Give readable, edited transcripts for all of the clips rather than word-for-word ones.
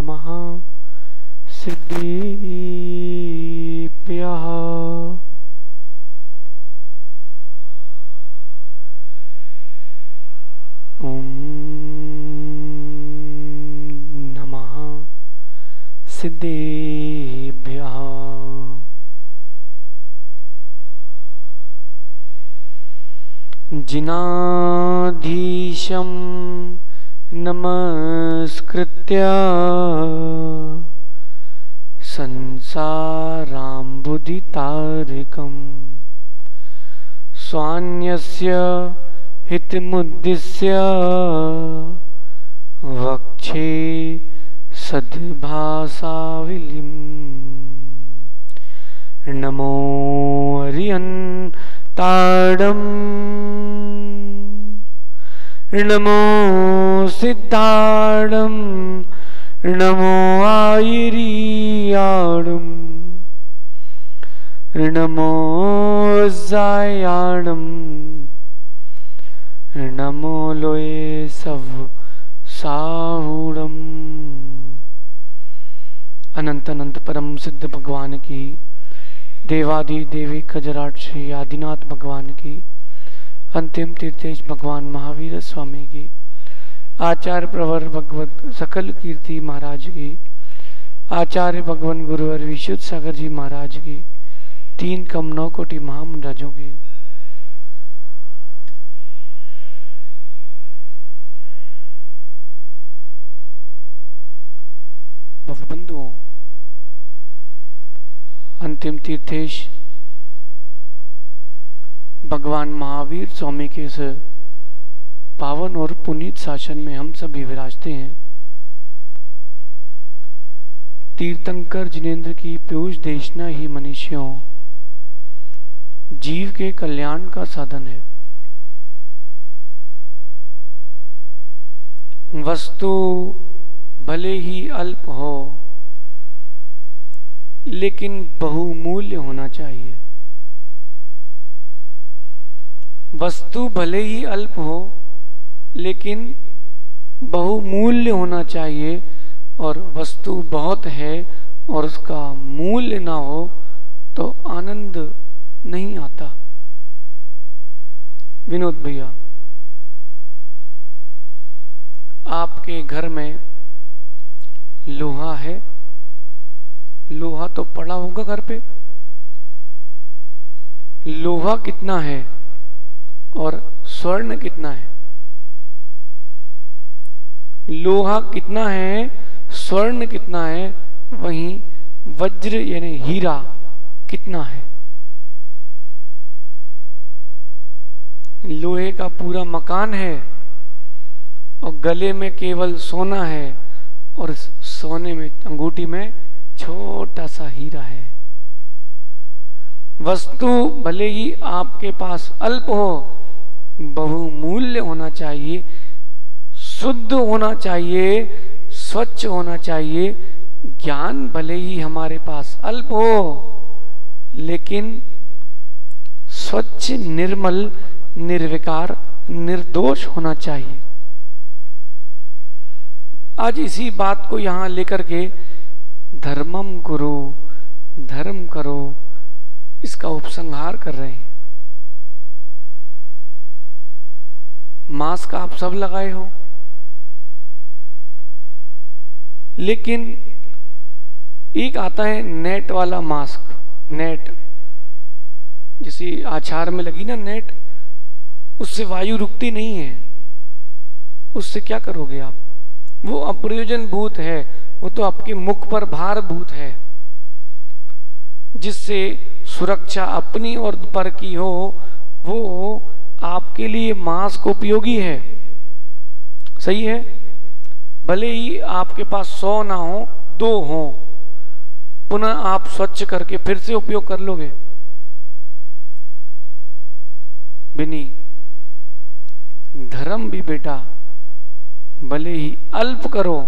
नमः सिद्धेभ्यः। ओम नमः सिद्धेभ्यः। जिनाधीशं नमस्कृत्य संसाराम्बुदितारिकं स्वान्यस्य हितमुद्दिश्य वक्षे सद्भाषाविलिं। नमो हरिहन्ताडं नमो सिद्धाडं नमो आयिरियाडं नमो जायाडं नमो लोये सव साहुडम। अनंत अनंत परम सिद्ध भगवान की, देवादि देवी खजराट श्री आदिनाथ भगवान की, अंतिम तीर्थेश भगवान महावीर स्वामी की, आचार्य प्रवर भगवत सकल कीर्ति महाराज की, आचार्य भगवान गुरुवर विशुद्ध सागर जी महाराज की, 3 कम 9 कोटि महामंडराजों की। बंधुओं, अंतिम तीर्थेश भगवान महावीर स्वामी के इस पावन और पुनीत शासन में हम सभी विराजते हैं। तीर्थंकर जिनेन्द्र की पीयूष देशना ही मनुष्यों जीव के कल्याण का साधन है। वस्तु भले ही अल्प हो लेकिन बहुमूल्य होना चाहिए। वस्तु भले ही अल्प हो लेकिन बहुमूल्य होना चाहिए, और वस्तु बहुत है और उसका मूल्य ना हो तो आनंद नहीं आता। विनोद भैया, आपके घर में लोहा है, लोहा तो पड़ा होगा घर पे। लोहा कितना है और स्वर्ण कितना है? लोहा कितना है, स्वर्ण कितना है, वहीं वज्र यानी हीरा कितना है? लोहे का पूरा मकान है और गले में केवल सोना है, और सोने में अंगूठी में छोटा सा हीरा है। वस्तु भले ही आपके पास अल्प हो, बहुमूल्य होना चाहिए, शुद्ध होना चाहिए, स्वच्छ होना चाहिए। ज्ञान भले ही हमारे पास अल्प हो लेकिन स्वच्छ, निर्मल, निर्विकार, निर्दोष होना चाहिए। आज इसी बात को यहां लेकर के धर्मम कुरु, धर्म करो, इसका उपसंहार कर रहे हैं। मास्क आप सब लगाए हो, लेकिन एक आता है नेट वाला मास्क। नेट जैसे आचार में लगी ना नेट, उससे वायु रुकती नहीं है। उससे क्या करोगे आप? वो अप्रयोजन भूत है, वो तो आपके मुख पर भार भूत है। जिससे सुरक्षा अपनी और पर की हो, वो आपके लिए मास्क उपयोगी है। सही है? भले ही आपके पास 100 ना हो, 2 हो, पुनः आप स्वच्छ करके फिर से उपयोग कर लोगे। बिनी धर्म भी बेटा भले ही अल्प करो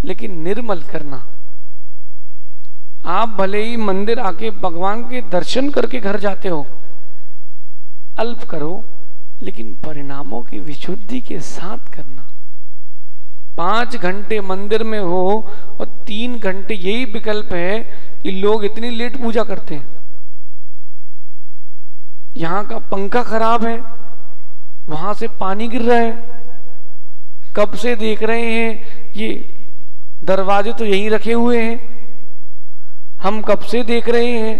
लेकिन निर्मल करना। आप भले ही मंदिर आके भगवान के दर्शन करके घर जाते हो, अल्प करो लेकिन परिणामों की विशुद्धि के साथ करना। 5 घंटे मंदिर में हो और 3 घंटे यही विकल्प है कि लोग इतनी लेट पूजा करते हैं। यहां का पंखा खराब है, वहां से पानी गिर रहा है, कब से देख रहे हैं, ये दरवाजे तो यहीं रखे हुए हैं, हम कब से देख रहे हैं,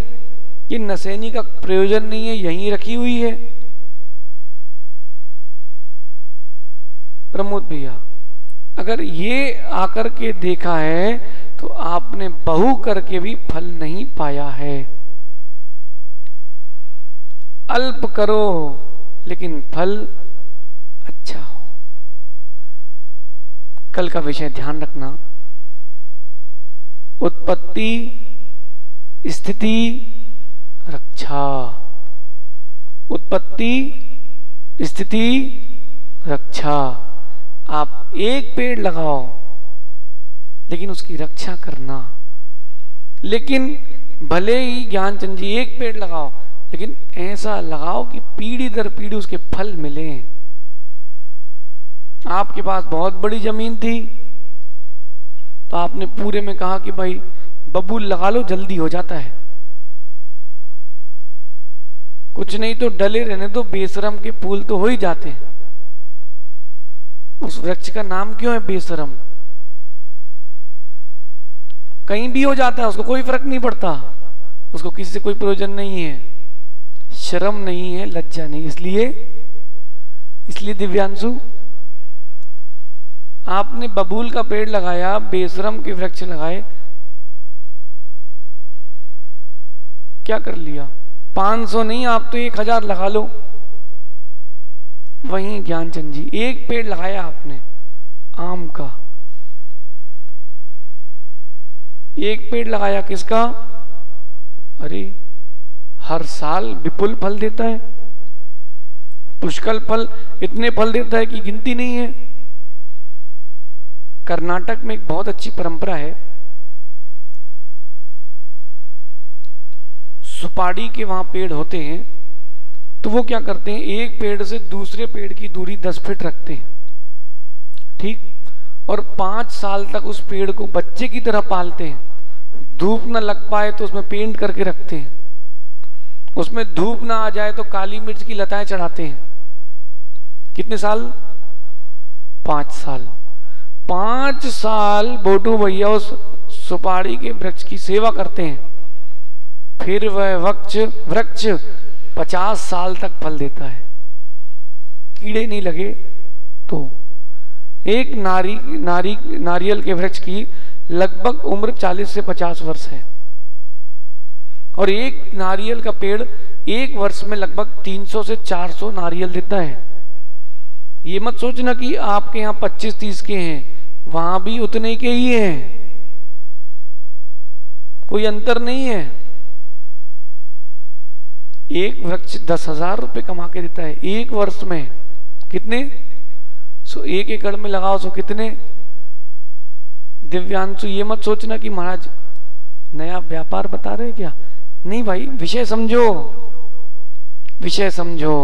ये नसैनी का प्रयोजन नहीं है, यहीं रखी हुई है। प्रमोद भैया, अगर ये आकर के देखा है तो आपने बहु करके भी फल नहीं पाया है। अल्प करो लेकिन फल अच्छा हो। कल का विषय ध्यान रखना, उत्पत्ति स्थिति रक्षा। उत्पत्ति स्थिति रक्षा। आप एक पेड़ लगाओ लेकिन उसकी रक्षा करना। लेकिन भले ही ज्ञानचंद जी एक पेड़ लगाओ लेकिन ऐसा लगाओ कि पीढ़ी दर पीढ़ी उसके फल मिले। आपके पास बहुत बड़ी जमीन थी तो आपने पूरे में कहा कि भाई बबूल लगा लो, जल्दी हो जाता है। कुछ नहीं तो डले रहने दो, बेशरम के फूल तो हो ही जाते हैं। उस वृक्ष का नाम क्यों है बेशरम? कहीं भी हो जाता है, उसको कोई फर्क नहीं पड़ता, उसको किसी से कोई प्रयोजन नहीं है, शर्म नहीं है, लज्जा नहीं। इसलिए दिव्यांशु, आपने बबूल का पेड़ लगाया, बेशरम के वृक्ष लगाए, क्या कर लिया? 500 नहीं, आप तो 1000 लगा लो। वहीं ज्ञानचंद जी एक पेड़ लगाया आपने आम का, एक पेड़ लगाया किसका? अरे हर साल विपुल फल देता है, पुष्कल फल, इतने फल देता है कि गिनती नहीं है। कर्नाटक में एक बहुत अच्छी परंपरा है, सुपारी के वहां पेड़ होते हैं तो वो क्या करते हैं, एक पेड़ से दूसरे पेड़ की दूरी 10 फीट रखते हैं, ठीक, और 5 साल तक उस पेड़ को बच्चे की तरह पालते हैं। धूप न लग पाए तो उसमें पेंट करके रखते हैं, उसमें धूप ना आ जाए तो काली मिर्च की लताएं चढ़ाते हैं। कितने साल? 5 साल। 5 साल बोटू भैया उस सुपारी के वृक्ष की सेवा करते हैं, फिर वह वृक्ष 50 साल तक फल देता है, कीड़े नहीं लगे तो। एक नारियल के वृक्ष की लगभग उम्र 40 से 50 वर्ष है और एक नारियल का पेड़ एक वर्ष में लगभग 300 से 400 नारियल देता है। ये मत सोचना कि आपके यहाँ 25-30 के हैं, वहां भी उतने के ही हैं, कोई अंतर नहीं है। एक वृक्ष 10,000 रुपए कमा के देता है एक वर्ष में। कितने? 1 एकड़ में लगाओ तो कितने? दिव्यांशु, ये मत सोचना कि महाराज नया व्यापार बता रहे क्या, नहीं भाई, विषय समझो, विषय समझो।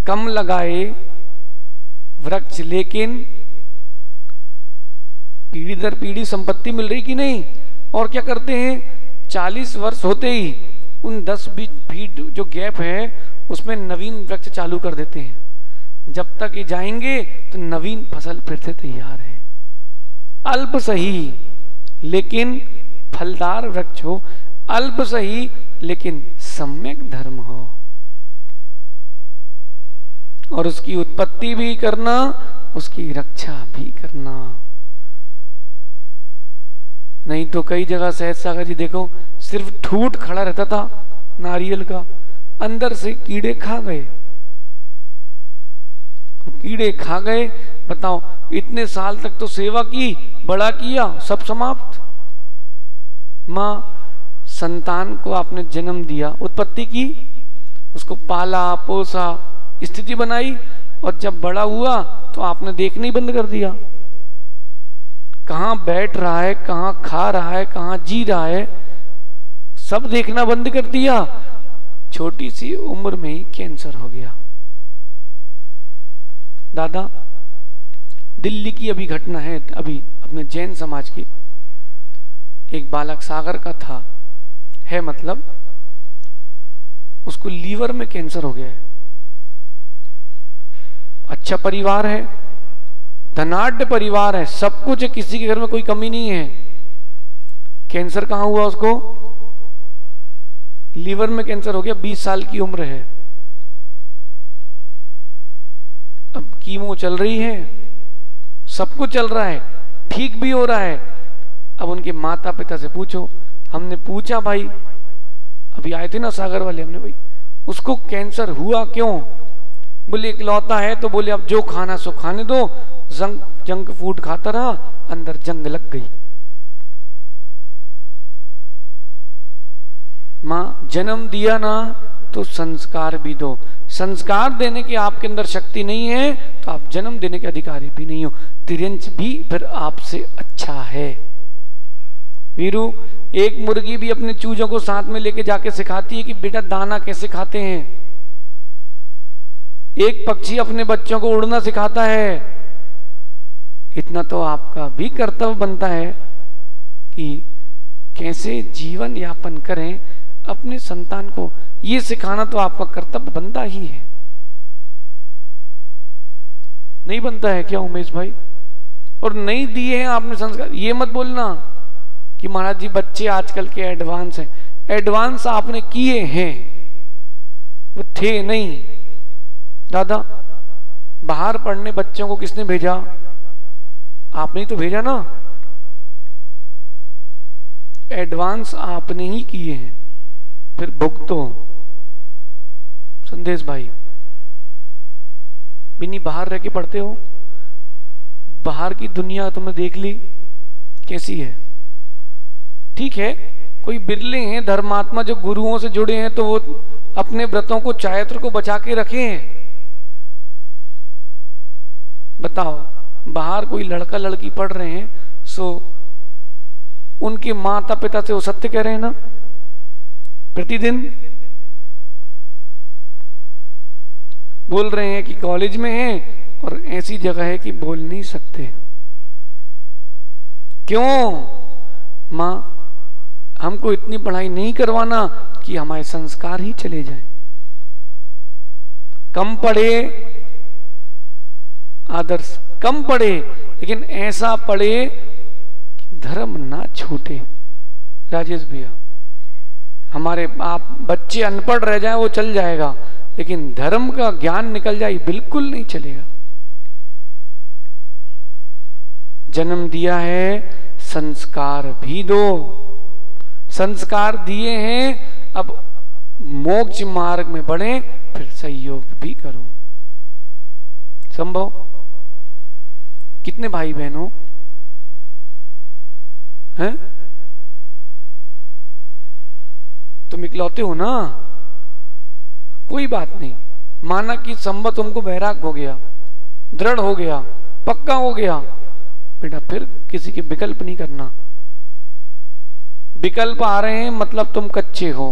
कम लगाए वृक्ष लेकिन पीढ़ी दर पीढ़ी संपत्ति मिल रही कि नहीं। और क्या करते हैं, 40 वर्ष होते ही उन 10-20 फीट जो गैप है उसमें नवीन वृक्ष चालू कर देते हैं। जब तक ये जाएंगे तो नवीन फसल फिर से तैयार है। अल्प सही लेकिन फलदार वृक्ष हो, अल्प सही लेकिन सम्यक धर्म हो, और उसकी उत्पत्ति भी करना, उसकी रक्षा भी करना। नहीं तो कई जगह सहज सागर जी देखो, सिर्फ ठूठ खड़ा रहता था नारियल का, अंदर से कीड़े खा गए, कीड़े खा गए। बताओ, इतने साल तक तो सेवा की, बड़ा किया, सब समाप्त। मां संतान को आपने जन्म दिया, उत्पत्ति की, उसको पाला पोसा, स्थिति बनाई, और जब बड़ा हुआ तो आपने देखना ही बंद कर दिया। कहां बैठ रहा है, कहां खा रहा है, कहां जी रहा है, सब देखना बंद कर दिया। छोटी सी उम्र में ही कैंसर हो गया। दादा, दिल्ली की अभी घटना है, अभी अपने जैन समाज की, एक बालक सागर का था, है मतलब उसको लीवर में कैंसर हो गया है। अच्छा परिवार है, धनाढ्य परिवार है, सब कुछ है, किसी के घर में कोई कमी नहीं है। कैंसर कहां हुआ उसको? लीवर में कैंसर हो गया, 20 साल की उम्र है। अब कीमो चल रही है, सब कुछ चल रहा है, ठीक भी हो रहा है। अब उनके माता पिता से पूछो, हमने पूछा भाई, अभी आए थे ना सागर वाले, हमने भाई उसको कैंसर हुआ क्यों? बोले इकलौता है, तो बोले अब जो खाना सो खाने दो, जंक फूड खाता रहा, अंदर जंग लग गई। मां जन्म दिया ना तो संस्कार भी दो, संस्कार देने की आपके अंदर शक्ति नहीं है तो आप जन्म देने के अधिकारी भी नहीं हो। तिरंज भी फिर आपसे अच्छा है। वीरू, एक मुर्गी भी अपने चूजों को साथ में लेके जाके सिखाती है कि बेटा दाना कैसे खाते हैं। एक पक्षी अपने बच्चों को उड़ना सिखाता है। इतना तो आपका भी कर्तव्य बनता है कि कैसे जीवन यापन करें, अपने संतान को ये सिखाना तो आपका कर्तव्य बनता ही है। नहीं बनता है क्या उमेश भाई? और नहीं दिए हैं आपने संस्कार। ये मत बोलना कि महाराज जी बच्चे आजकल के एडवांस हैं। एडवांस आपने किए हैं, वो थे नहीं। दादा, बाहर पढ़ने बच्चों को किसने भेजा? आपने ही तो भेजा ना। एडवांस आपने ही किए हैं, फिर भुगतो। संदेश भाई, बिनी बाहर रह के पढ़ते हो, बाहर की दुनिया तुमने देख ली कैसी है। ठीक है, कोई बिरले हैं धर्मात्मा जो गुरुओं से जुड़े हैं, तो वो अपने व्रतों को, चारित्र को बचा के रखे हैं। बताओ, बाहर कोई लड़का लड़की पढ़ रहे हैं, सो उनके माता पिता से वो सत्य कह रहे हैं ना प्रतिदिन। बोल रहे हैं कि कॉलेज में हैं और ऐसी जगह है कि बोल नहीं सकते। क्यों? मां, हमको इतनी पढ़ाई नहीं करवाना कि हमारे संस्कार ही चले जाएं। कम पढ़े, आदर्श कम पढ़े, लेकिन ऐसा पढ़े कि धर्म ना छूटे। राजेश भैया, हमारे आप बच्चे अनपढ़ रह जाए वो चल जाएगा, लेकिन धर्म का ज्ञान निकल जाए बिल्कुल नहीं चलेगा। जन्म दिया है, संस्कार भी दो। संस्कार दिए हैं, अब मोक्ष मार्ग में बढ़े, फिर सहयोग भी करो। संभव? कितने भाई बहन हो? हैं? तुम इकलौते हो ना? कोई बात नहीं, माना कि संबत तुमको वैराग हो गया, दृढ़ हो गया, पक्का हो गया, बेटा फिर किसी के विकल्प नहीं करना। विकल्प आ रहे हैं मतलब तुम कच्चे हो।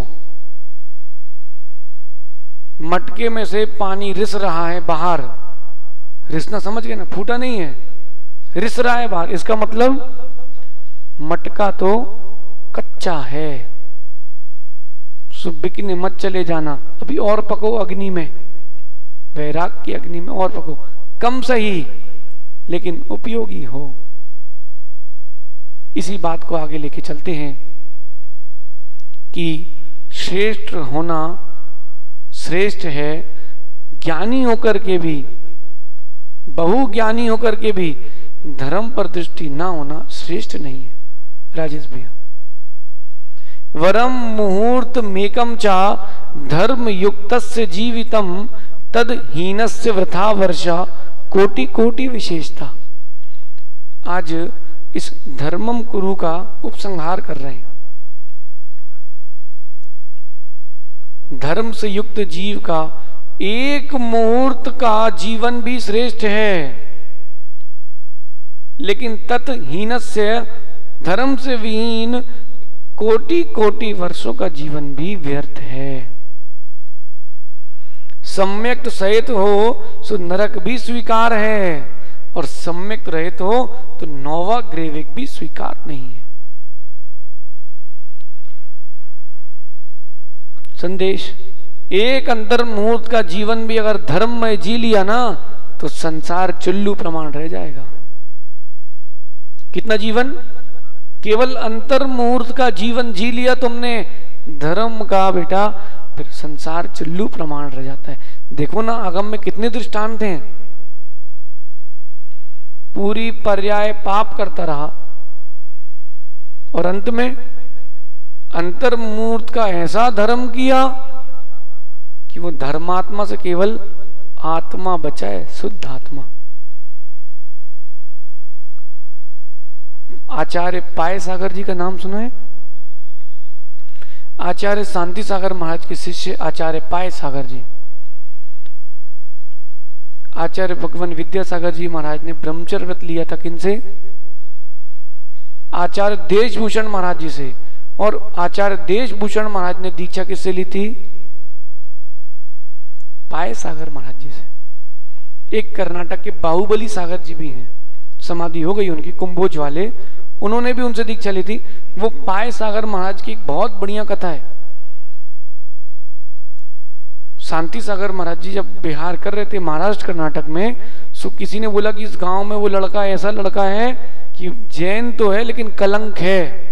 मटके में से पानी रिस रहा है बाहर, रिसना समझ गए ना, फूटा नहीं है, रिस रहा है बाहर, इसका मतलब मटका तो कच्चा है। सो बिकने मत चले जाना, अभी और पको अग्नि में, वैराग की अग्नि में और पको, कम सही लेकिन उपयोगी हो। इसी बात को आगे लेके चलते हैं कि श्रेष्ठ होना श्रेष्ठ है, ज्ञानी होकर के भी, बहुज्ञानी होकर के भी धर्म पर दृष्टि ना होना श्रेष्ठ नहीं है। राजेश भैया, वरम मुहूर्त मेकम चा धर्म युक्तस्य जीवितम तद हीनस्य वृथा वर्षा कोटि कोटि विशेषता। आज इस धर्मम कुरु का उपसंहार कर रहे हैं। धर्म से युक्त जीव का एक मुहूर्त का जीवन भी श्रेष्ठ है, लेकिन तत्हीनस्य धर्म से विहीन कोटि कोटि वर्षों का जीवन भी व्यर्थ है। सम्यक सहित हो सो नरक भी स्वीकार है, और सम्यक रहित हो तो नौवा ग्रेविक भी स्वीकार नहीं है। संदेश, एक अंतर मुहूर्त का जीवन भी अगर धर्म में जी लिया ना तो संसार चुल्लू प्रमाण रह जाएगा। कितना जीवन? केवल अंतर मुहूर्त का जीवन जी लिया तुमने धर्म का बेटा, फिर संसार चुल्लू प्रमाण रह जाता है। देखो ना आगम में कितने दृष्टांत हैं। पूरी पर्याय पाप करता रहा और अंत में अंतर मुहूर्त का ऐसा धर्म किया कि वो धर्मात्मा से केवल आत्मा बचा है, शुद्ध आत्मा। आचार्य पाय सागर जी का नाम सुना है? आचार्य शांति सागर महाराज के शिष्य आचार्य पाय सागर जी। आचार्य भगवान विद्यासागर जी महाराज ने ब्रह्मचर्य व्रत लिया था किनसे? आचार्य देशभूषण महाराज जी से। और आचार्य देशभूषण महाराज ने दीक्षा किससे ली थी? पाय सागर महाराज जी से। एक कर्नाटक के बाहुबली सागर जी भी हैं, समाधि हो गई उनकी, कुंभोज वाले, उन्होंने भी उनसे दीक्षा ली थी। वो पाय सागर महाराज की एक बहुत बढ़िया कथा है। शांति सागर महाराज जी जब बिहार कर रहे थे महाराष्ट्र कर्नाटक में, सो किसी ने बोला कि इस गांव में वो लड़का ऐसा लड़का है कि जैन तो है लेकिन कलंक है।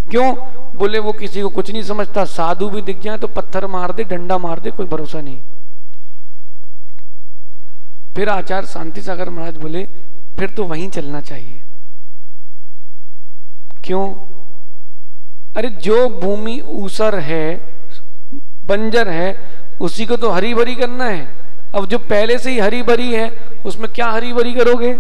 क्यों? बोले वो किसी को कुछ नहीं समझता, साधु भी दिख जाए तो पत्थर मार दे, डंडा मार दे, कोई भरोसा नहीं। फिर आचार्य शांति सागर महाराज बोले फिर तो वहीं चलना चाहिए। क्यों? अरे जो भूमि ऊसर है, बंजर है, उसी को तो हरी भरी करना है। अब जो पहले से ही हरी भरी है उसमें क्या हरी भरी करोगे?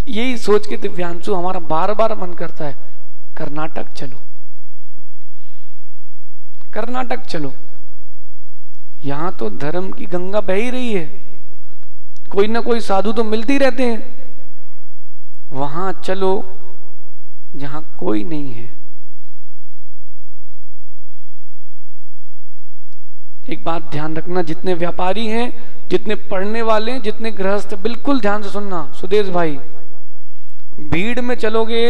यही सोच के दिव्यांशु हमारा बार बार मन करता है कर्नाटक चलो, कर्नाटक चलो। यहां तो धर्म की गंगा बह ही रही है, कोई ना कोई साधु तो मिलते ही रहते हैं। वहां चलो जहां कोई नहीं है। एक बात ध्यान रखना, जितने व्यापारी हैं, जितने पढ़ने वाले हैं, जितने गृहस्थ, बिल्कुल ध्यान से सुनना सुदेश भाई, भीड़ में चलोगे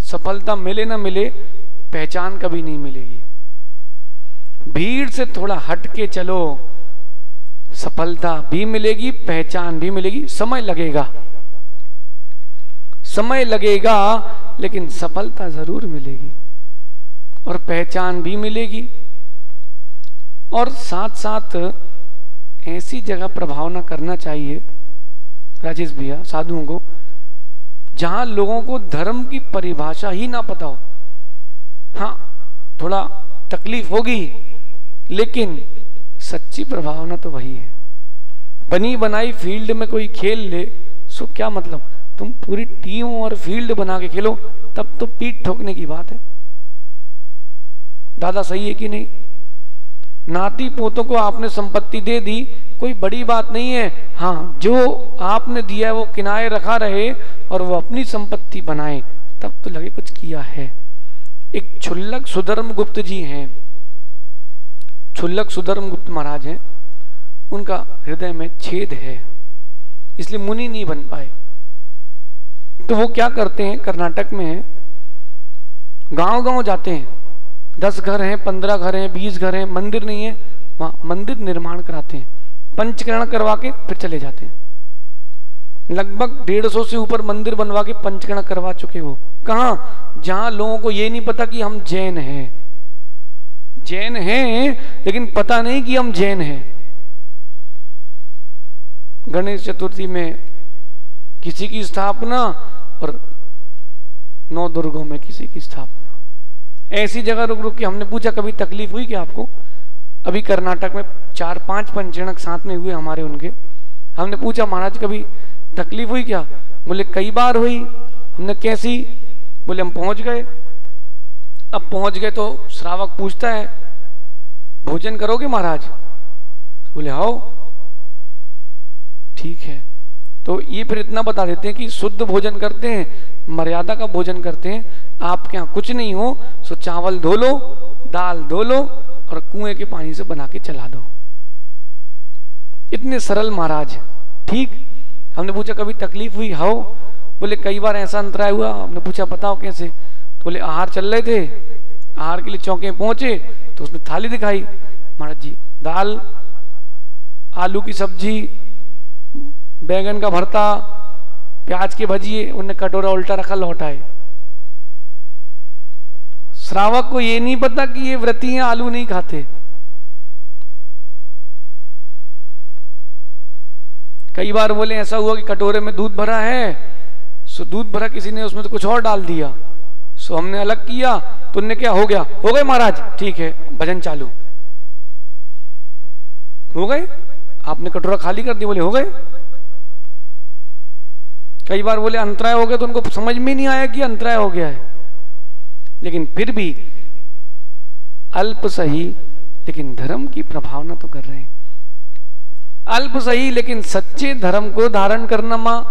सफलता मिले ना मिले, पहचान कभी नहीं मिलेगी। भीड़ से थोड़ा हट के चलो, सफलता भी मिलेगी, पहचान भी मिलेगी। समय लगेगा, समय लगेगा, लेकिन सफलता जरूर मिलेगी और पहचान भी मिलेगी। और साथ साथ ऐसी जगह प्रभावना करना चाहिए राजेश भैया साधुओं को, जहां लोगों को धर्म की परिभाषा ही ना पता हो। हाँ थोड़ा तकलीफ होगी, लेकिन सच्ची प्रभावना तो वही है। बनी बनाई फील्ड में कोई खेल ले सो क्या मतलब, तुम पूरी टीम और फील्ड बना के खेलो तब तो पीठ ठोकने की बात है। दादा सही है कि नहीं? नाती पोतों को आपने संपत्ति दे दी, कोई बड़ी बात नहीं है। हाँ, जो आपने दिया है वो किनारे रखा रहे और वो अपनी संपत्ति बनाए, तब तो लगे कुछ किया है। एक क्षुल्लक सुधर्म गुप्त जी हैं, क्षुल्लक सुधर्म गुप्त महाराज हैं, उनका हृदय में छेद है, इसलिए मुनि नहीं बन पाए। तो वो क्या करते हैं, कर्नाटक में है, गांव गांव जाते हैं, 10 घर हैं, 15 घर हैं, 20 घर हैं, मंदिर नहीं है, वहां मंदिर निर्माण कराते हैं, पंचकरण करवा के फिर चले जाते हैं। लगभग 150 से ऊपर मंदिर बनवा के पंचकरण करवा चुके हो। कहां? जहां लोगों को ये नहीं पता कि हम जैन हैं। जैन हैं लेकिन पता नहीं कि हम जैन हैं। गणेश चतुर्थी में किसी की स्थापना और 9 दुर्गों में किसी की स्थापना। ऐसी जगह रुक रुक के हमने पूछा कभी तकलीफ हुई क्या आपको? अभी कर्नाटक में 4-5 पंचकरण साथ में हुए हमारे, उनके हमने पूछा महाराज कभी तकलीफ हुई क्या? बोले कई बार हुई। हमने कैसी? बोले हम पहुंच गए। अब पहुंच गए तो श्रावक पूछता है भोजन करोगे महाराज? बोले आओ। ठीक है, तो ये फिर इतना बता देते हैं कि शुद्ध भोजन करते हैं, मर्यादा का भोजन करते हैं। आपके यहाँ कुछ नहीं हो सो चावल धो लो, दाल धो लो, और कुएं के पानी से बना के चला दो। इतने सरल महाराज। ठीक। हमने पूछा कभी तकलीफ हुई? हो। बोले कई बार ऐसा अंतराय हुआ। हमने पूछा बताओ कैसे? तो बोले आहार चल रहे थे, आहार के लिए चौके पहुंचे तो उसने थाली दिखाई, महाराज जी दाल, आलू की सब्जी, बैंगन का भरता, प्याज के भजिए। उन्हें कटोरा उल्टा रखा, लौटाए। श्रावक को ये नहीं पता कि ये व्रती हैं, आलू नहीं खाते। कई बार बोले ऐसा हुआ कि कटोरे में दूध भरा है, सो दूध भरा किसी ने उसमें तो कुछ और डाल दिया, सो हमने अलग किया तो उनने क्या हो गया? हो गए महाराज, ठीक है भजन चालू। हो गए? आपने कटोरा खाली कर दिया, बोले हो गए। कई बार बोले अंतराय हो गया तो उनको समझ में नहीं आया कि अंतराय हो गया है, लेकिन फिर भी अल्प सही लेकिन धर्म की प्रभावना तो कर रहे हैं। अल्प सही लेकिन सच्चे धर्म को धारण करना। मां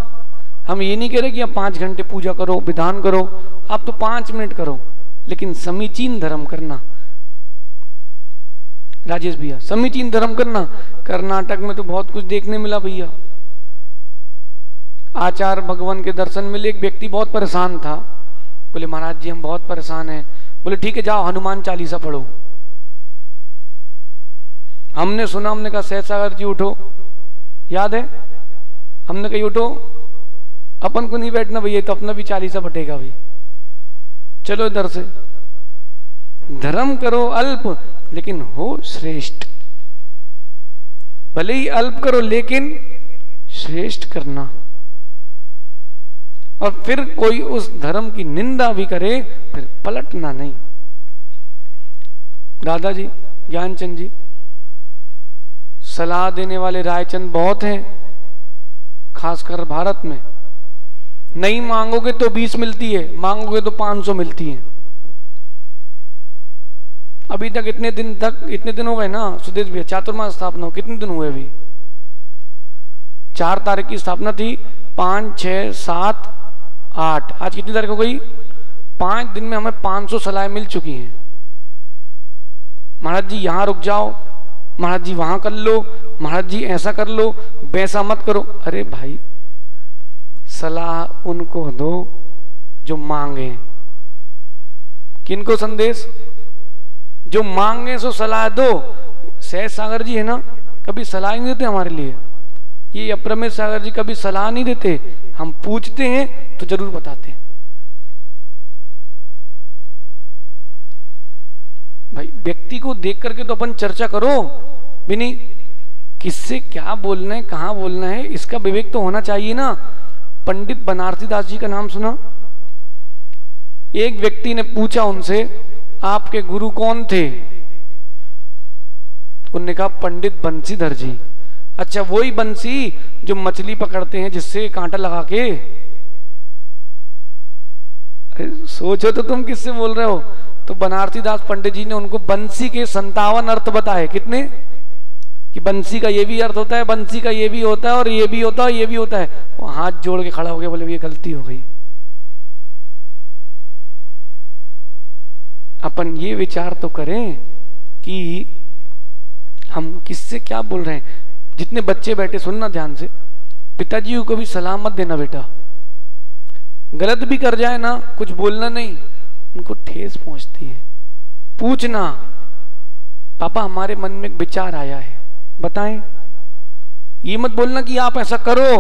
हम ये नहीं कह रहे कि आप 5 घंटे पूजा करो, विधान करो, आप तो 5 मिनट करो, लेकिन समीचीन धर्म करना। राजेश भैया, समीचीन धर्म करना। कर्नाटक में तो बहुत कुछ देखने मिला भैया। आचार्य भगवान के दर्शन मिले, एक व्यक्ति बहुत परेशान था। बोले महाराज जी हम बहुत परेशान हैं। बोले ठीक है जाओ हनुमान चालीसा पढ़ो। हमने सुना, हमने कहा सहसागर जी उठो, याद है? हमने कही उठो, अपन को नहीं बैठना भैया, तो अपना भी चालीसा बटेगा भाई, चलो इधर से। धर्म करो अल्प लेकिन हो श्रेष्ठ। भले ही अल्प करो लेकिन श्रेष्ठ करना। और फिर कोई उस धर्म की निंदा भी करे फिर पलटना नहीं। दादाजी ज्ञानचंद जी, सलाह देने वाले रायचंद बहुत हैं, खासकर भारत में। नहीं मांगोगे तो 20 मिलती है, मांगोगे तो 500 मिलती है। अभी तक इतने दिन हो गए ना सुदेश भैया, चातुर्मास स्थापना कितने दिन हुए? अभी 4 तारीख की स्थापना थी, 5, 6, 7, 8, आज कितनी तारीख हो गई? 5 दिन में हमें 500 सलाहें मिल चुकी हैं। महाराज जी यहां रुक जाओ, महाराज जी वहां कर लो, महाराज जी ऐसा कर लो, वैसा मत करो। अरे भाई सलाह उनको दो जो मांगे। किनको संदेश? जो मांगे सो सलाह दो। सहज सागर जी है ना, कभी सलाह नहीं देते हमारे लिए। ये अप्रमेश सागर जी कभी सलाह नहीं देते, हम पूछते हैं तो जरूर बताते हैं। भाई व्यक्ति को देख करके तो अपन चर्चा करो भी नहीं, किससे क्या बोलना है, कहां बोलना है, इसका विवेक तो होना चाहिए ना। पंडित बनारसी दास जी का नाम सुना? एक व्यक्ति ने पूछा उनसे आपके गुरु कौन थे? उन्होंने कहा पंडित बंसीधर जी। अच्छा वही बंसी जो मछली पकड़ते हैं जिससे कांटा लगा के? सोचो तो तुम किससे बोल रहे हो। तो बनारसी दास पंडित जी ने उनको बंसी के 57 अर्थ बताए। कितने? कि बंसी का ये भी अर्थ होता है, बंसी का ये भी होता है, और ये भी होता है, ये भी होता है। वो हाथ जोड़ के खड़ा हो गया, बोले ये गलती हो गई। अपन ये विचार तो करें कि हम किससे क्या बोल रहे हैं। जितने बच्चे बैठे सुनना ध्यान से, पिताजी को भी सलाह मत देना बेटा। गलत भी कर जाए ना, कुछ बोलना नहीं, उनको ठेस पहुंचती है। पूछना, पापा हमारे मन में एक विचार आया है, बताएं। ये मत बोलना कि आप ऐसा करो,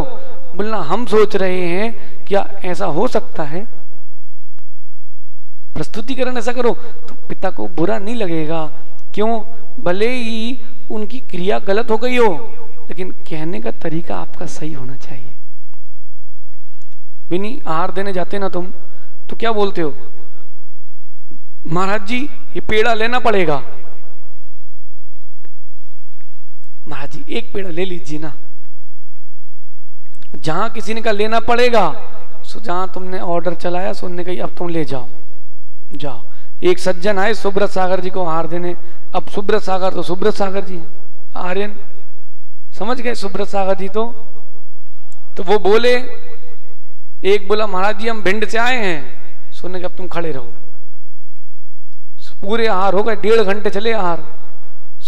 बोलना हम सोच रहे हैं क्या ऐसा हो सकता है। प्रस्तुतिकरण ऐसा करो तो पिता को बुरा नहीं लगेगा। क्यों? भले ही उनकी क्रिया गलत हो गई हो, लेकिन कहने का तरीका आपका सही होना चाहिए। बिनी आहार देने जाते ना तुम, तो क्या बोलते हो? महाराज जी ये पेड़ा लेना पड़ेगा। महाराज जी एक पेड़ा ले लीजिए ना। जहां किसी ने कहा लेना पड़ेगा, सो जहां तुमने ऑर्डर चलाया सो उन्होंने कही अब तुम ले जाओ। जाओ। एक सज्जन आए सुब्रत सागर जी को आहार देने। अब सुब्रत सागर तो सुब्रत सागर जी आर्यन, समझ गए सुब्रत सागर जी। तो वो बोले, एक बोला महाराज जी हम भिंड से आए हैं। सुनने के अब तुम खड़े रहो। पूरे आहार हो गए, 1.5 घंटे चले आहार।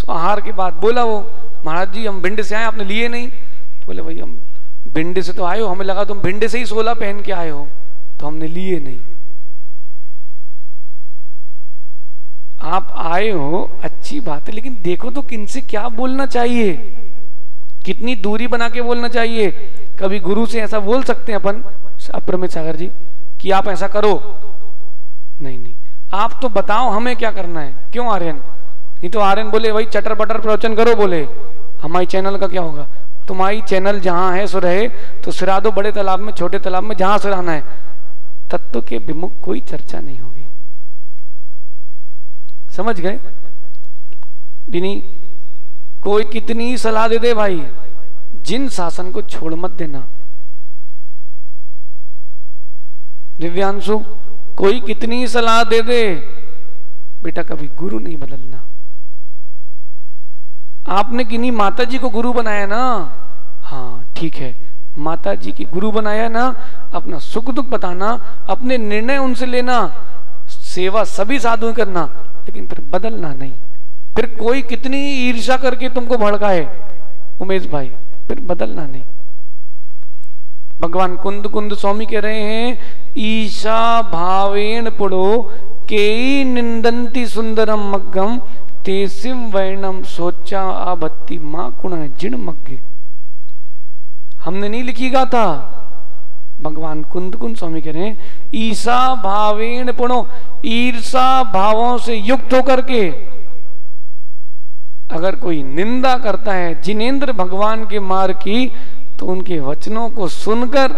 आहार के बाद बोला वो, महाराज जी हम भिंड से आए, आपने लिए नहीं? तो बोले भाई हम भिंड से तो आए हो, हमें लगा तुम भिंड से ही 16 पहन के आए हो, तो हमने लिए नहीं। आप आए हो अच्छी बात है, लेकिन देखो तो किनसे क्या बोलना चाहिए, कितनी दूरी बना के बोलना चाहिए। कभी गुरु से ऐसा बोल सकते हैं अपन अप्रमित सागर जी कि आप ऐसा करो? नहीं नहीं, आप तो बताओ हमें क्या करना है। क्यों आर्यन? नहीं तो आर्यन बोले भाई चटर बटर प्रवचन करो, बोले हमारी चैनल का क्या होगा? तुम्हारी चैनल जहां है सो रहे, तो सिरा दो बड़े तालाब में, छोटे तालाब में, जहां सिराना है। तत्व के विमुख कोई चर्चा नहीं होगी। समझ गए? बिनी कोई कितनी ही सलाह दे दे भाई, जिन शासन को छोड़ मत देना। दिव्यांशु कोई कितनी ही सलाह दे दे, बेटा कभी गुरु नहीं बदलना। आपने किन्हीं माता जी को गुरु बनाया ना, हाँ ठीक है, माता जी की गुरु बनाया ना, अपना सुख दुख बताना, अपने निर्णय उनसे लेना, सेवा सभी साधु करना, लेकिन फिर बदलना नहीं। फिर कोई कितनी ईर्ष्या करके तुमको भड़काए उमेश भाई, फिर बदलना नहीं। भगवान कुंद कुंद स्वामी कह रहे हैं, ईशा भावेन पुड़ो केई निंदंती सुंदरम मग्गम तेसिम वर्णम सोचा आभत्ति मां कुण जिण मग्गे। हमने नहीं लिखी गा था, भगवान कुंद कुंद स्वामी कह रहे हैं, ईशा भावेन पुणो, ईर्षा भावों से युक्त होकर के अगर कोई निंदा करता है जिनेंद्र भगवान के मार्ग की, तो उनके वचनों को सुनकर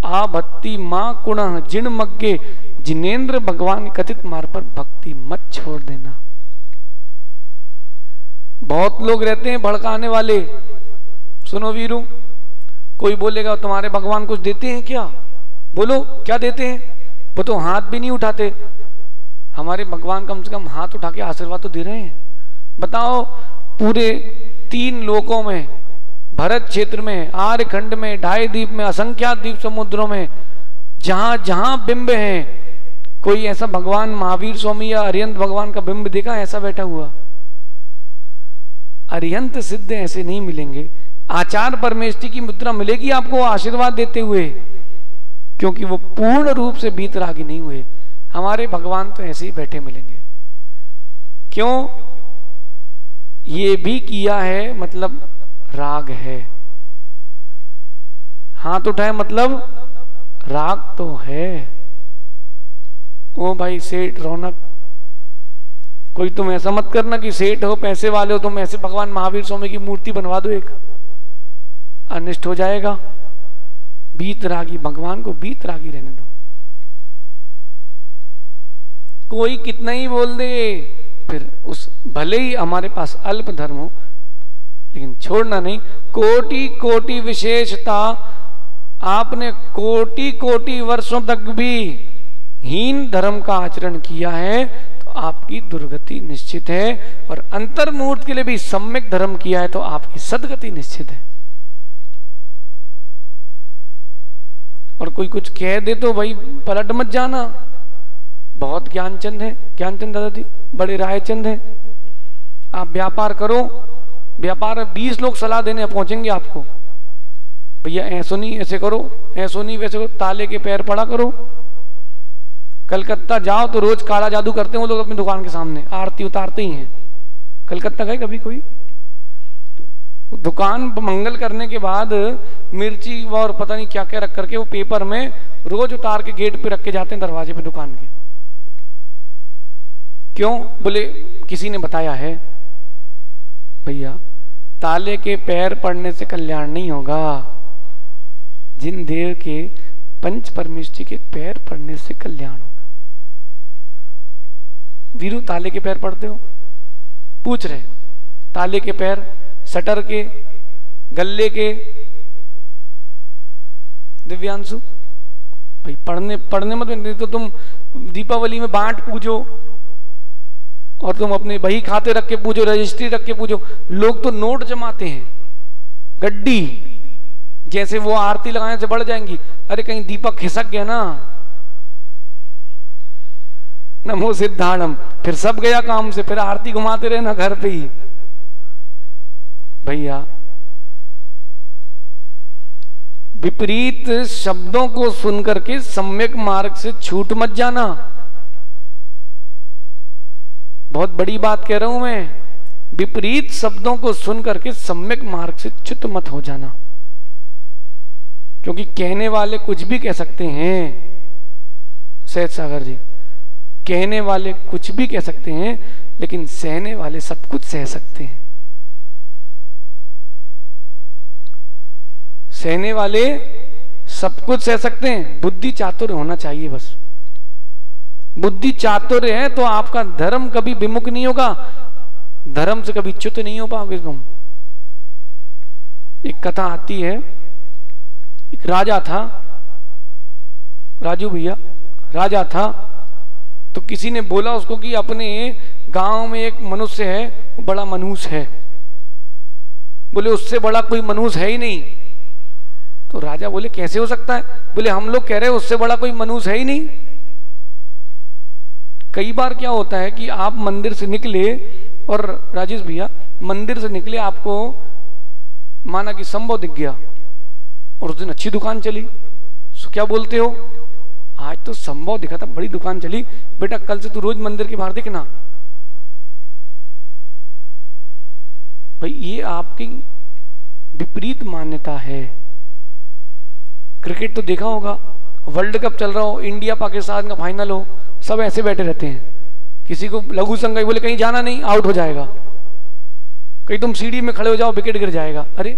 आभक्ति मां कुणः जिण मग्गे, जिनेंद्र भगवान के कथित मार्ग पर भक्ति मत छोड़ देना। बहुत लोग रहते हैं भड़काने वाले। सुनो वीरू, कोई बोलेगा तुम्हारे भगवान कुछ देते हैं क्या? बोलो क्या देते हैं? वो तो हाथ भी नहीं उठाते। हमारे भगवान कम से कम हाथ उठा के आशीर्वाद तो दे रहे हैं। बताओ, पूरे 3 लोकों में, भरत क्षेत्र में, आर्यखंड में, ढाई द्वीप में, असंख्यात द्वीप समुद्रों में, जहां जहां बिंब हैं, कोई ऐसा भगवान महावीर स्वामी या अरिहंत भगवान का बिंब देखा ऐसा बैठा हुआ? अरिहंत सिद्ध ऐसे नहीं मिलेंगे। आचार्य परमेष्ठी की मुद्रा मिलेगी आपको आशीर्वाद देते हुए, क्योंकि वो पूर्ण रूप से भीतरागी नहीं हुए। हमारे भगवान तो ऐसे ही बैठे मिलेंगे। क्यों? ये भी किया है मतलब राग है, हाथ उठाए मतलब राग तो है। ओ भाई सेठ रौनक, कोई तुम ऐसा मत करना कि सेठ हो, पैसे वाले हो, तुम ऐसे भगवान महावीर स्वामी की मूर्ति बनवा दो एक, अनिष्ट हो जाएगा। बीतरागी भगवान को बीतरागी रहने दो। कोई कितना ही बोल दे, फिर उस भले ही हमारे पास अल्प धर्म हो, लेकिन छोड़ना नहीं। कोटि कोटि विशेषता, आपने कोटि कोटि वर्षों तक भी हीन धर्म का आचरण किया है तो आपकी दुर्गति निश्चित है, और अंतर्मुहूर्त के लिए भी सम्यक धर्म किया है तो आपकी सदगति निश्चित है। और कोई कुछ कह दे तो भाई पलट मत जाना। बहुत ज्ञानचंद है, ज्ञानचंद दादाजी बड़े रायचंद हैं। आप व्यापार करो, व्यापार में 20 लोग सलाह देने पहुंचेंगे आपको, भैया ऐसो नहीं ऐसे करो, ऐसो नहीं वैसे करो, ताले के पैर पड़ा करो। कलकत्ता जाओ तो रोज काला जादू करते हैं वो लोग अपनी दुकान के सामने, आरती उतारते ही हैं। कलकत्ता गए कभी कोई? दुकान मंगल करने के बाद मिर्ची और पता नहीं क्या क्या रख करके वो पेपर में रोज उतार के गेट पे रख के जाते हैं, दरवाजे पे दुकान के। क्यों? बोले किसी ने बताया है। भैया ताले के पैर पड़ने से कल्याण नहीं होगा, जिन देव के पंच परमेष्ठी के पैर पड़ने से कल्याण होगा। वीरू ताले के पैर पड़ते हो? पूछ रहे। ताले के पैर, शटर के, गल्ले के। दिव्यांशु भाई पढ़ने मत, नहीं तो तुम दीपावली में बांट पूजो और तुम अपने बही खाते रख के पूजो, रजिस्ट्री रख के पूजो। लोग तो नोट जमाते हैं, गड्डी, जैसे वो आरती लगाने से बढ़ जाएंगी। अरे कहीं दीपक खिसक गया ना, नमो सिद्धाणम, फिर सब गया काम से, फिर आरती घुमाते रहे ना घर पे ही। भैया विपरीत शब्दों को सुनकर के सम्यक मार्ग से छूट मत जाना। बहुत बड़ी बात कह रहा हूं मैं, विपरीत शब्दों को सुनकर के सम्यक मार्ग से च्युत मत हो जाना, क्योंकि कहने वाले कुछ भी कह सकते हैं। सहज सागर जी, कहने वाले कुछ भी कह सकते हैं, लेकिन सहने वाले सब कुछ सह सकते हैं। सहने वाले सब कुछ सह सकते हैं, बुद्धि चातुर्य होना चाहिए बस। बुद्धि चातुर्य है तो आपका धर्म कभी विमुख नहीं होगा, धर्म से कभी च्युत नहीं हो पाओगे तुम। एक कथा आती है, एक राजा था, राजू भैया राजा था, तो किसी ने बोला उसको कि अपने गांव में एक मनुष्य है, वो बड़ा मनहूस है। बोले उससे बड़ा कोई मनहूस है ही नहीं। तो राजा बोले कैसे हो सकता है? बोले हम लोग कह रहे हैं उससे बड़ा कोई मनहूस है ही नहीं। कई बार क्या होता है कि आप मंदिर से निकले, और राजेश भैया मंदिर से निकले, आपको माना कि संभव दिख गया और उस दिन अच्छी दुकान चली, तो क्या बोलते हो, आज तो संभव दिखा था, बड़ी दुकान चली, बेटा कल से तू रोज मंदिर के बाहर दिखना। भाई ये आपकी विपरीत मान्यता है। क्रिकेट तो देखा होगा, वर्ल्ड कप चल रहा हो, इंडिया पाकिस्तान का फाइनल हो, सब ऐसे बैठे रहते हैं। किसी को लघु संज्ञा बोले कहीं जाना नहीं, आउट हो जाएगा। कहीं तुम सीढ़ी में खड़े हो जाओ, विकेट गिर जाएगा। अरे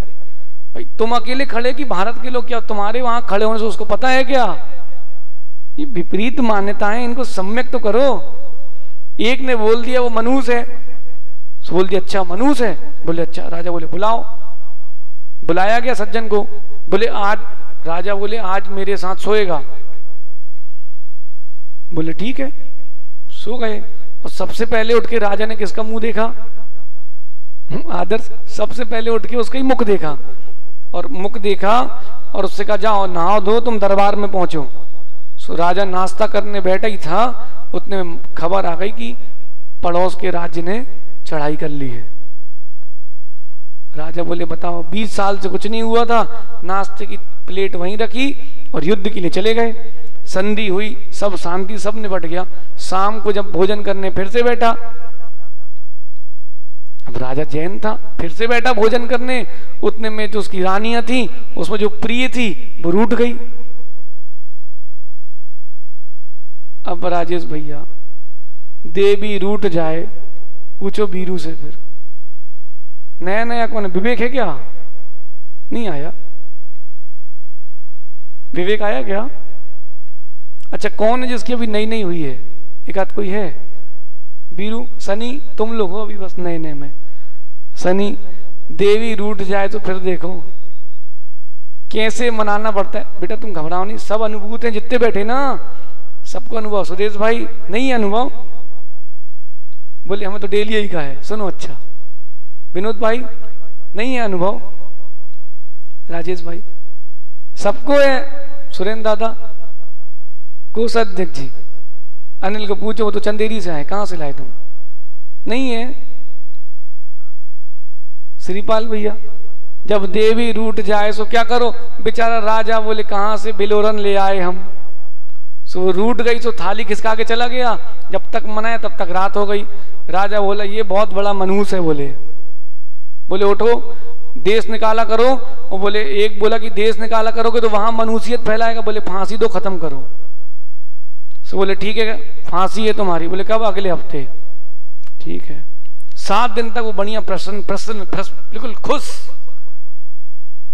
भाई तुम अकेले खड़े कि भारत के लोग, क्या तुम्हारे वहां खड़े होने से उसको पता है क्या? ये विपरीत मान्यताएं, इनको सम्यक तो करो। एक ने बोल दिया वो मनहूस है, तो बोल दिया अच्छा मनहूस है, बोले अच्छा। राजा बोले बुलाओ, बुलाया गया सज्जन को, बोले आज, राजा बोले आज मेरे साथ सोएगा। बोले ठीक है, सो गए। और सबसे पहले उठ के राजा ने किसका मुंह देखा? आदर्श, सबसे पहले उठ के उसका ही मुख देखा, और मुख देखा और उससे कहा जाओ नहाओ धो, तुम दरबार में पहुंचो। सो राजा नाश्ता करने बैठा ही था, उतने में खबर आ गई कि पड़ोस के राज्य ने चढ़ाई कर ली है। राजा बोले बताओ 20 साल से कुछ नहीं हुआ था, नाश्ते की प्लेट वहीं रखी और युद्ध के लिए चले गए। संधि हुई, सब शांति, सब निपट गया। शाम को जब भोजन करने फिर से बैठा, अब राजा जैन था, फिर से बैठा भोजन करने, उतने में जो उसकी रानियां थी, उसमें जो प्रिय थी वो रूठ गई। अब राजेश भैया, देवी रूठ जाए, पूछो बीरू से, फिर नया नया कौन विवेक है क्या? नहीं आया विवेक, आया क्या? अच्छा कौन है जिसकी अभी नई नई हुई है? एक आध कोई है? बीरू, सनी, तुम लोग हो अभी बस नए नए में। सनी, देवी रूठ जाए तो फिर देखो कैसे मनाना पड़ता है। बेटा तुम घबराओ नहीं, सब अनुभूत हैं जितने बैठे ना, सबको अनुभव। सुरेश भाई नहीं है अनुभव? बोले हमें तो डेली यही का है। सुनो अच्छा। विनोद भाई नहीं है अनुभव? राजेश भाई सबको है। सुरेंद्र दादा, कोषाध्यक्ष जी, अनिल को पूछो, वो तो चंदेरी से आए, कहां से लाए तुम? नहीं है। श्रीपाल भैया, जब देवी रूठ जाए सो क्या करो? बेचारा राजा बोले कहां से बिलोरन ले आए हम। सो रूठ गई, सो थाली खिसका के चला गया। जब तक मनाया तब तक रात हो गई। राजा बोला ये बहुत बड़ा मनहूस है। बोले उठो, देश निकाला करो। और बोले एक बोला कि देश निकाला करोगे तो वहां मनहूसियत फैलाएगा, बोले फांसी दो, खत्म करो। सो बोले ठीक है, फांसी है तुम्हारी। बोले कब? अगले हफ्ते। ठीक है। 7 दिन तक वो बढ़िया प्रसन्न प्रसन्न बिल्कुल खुश।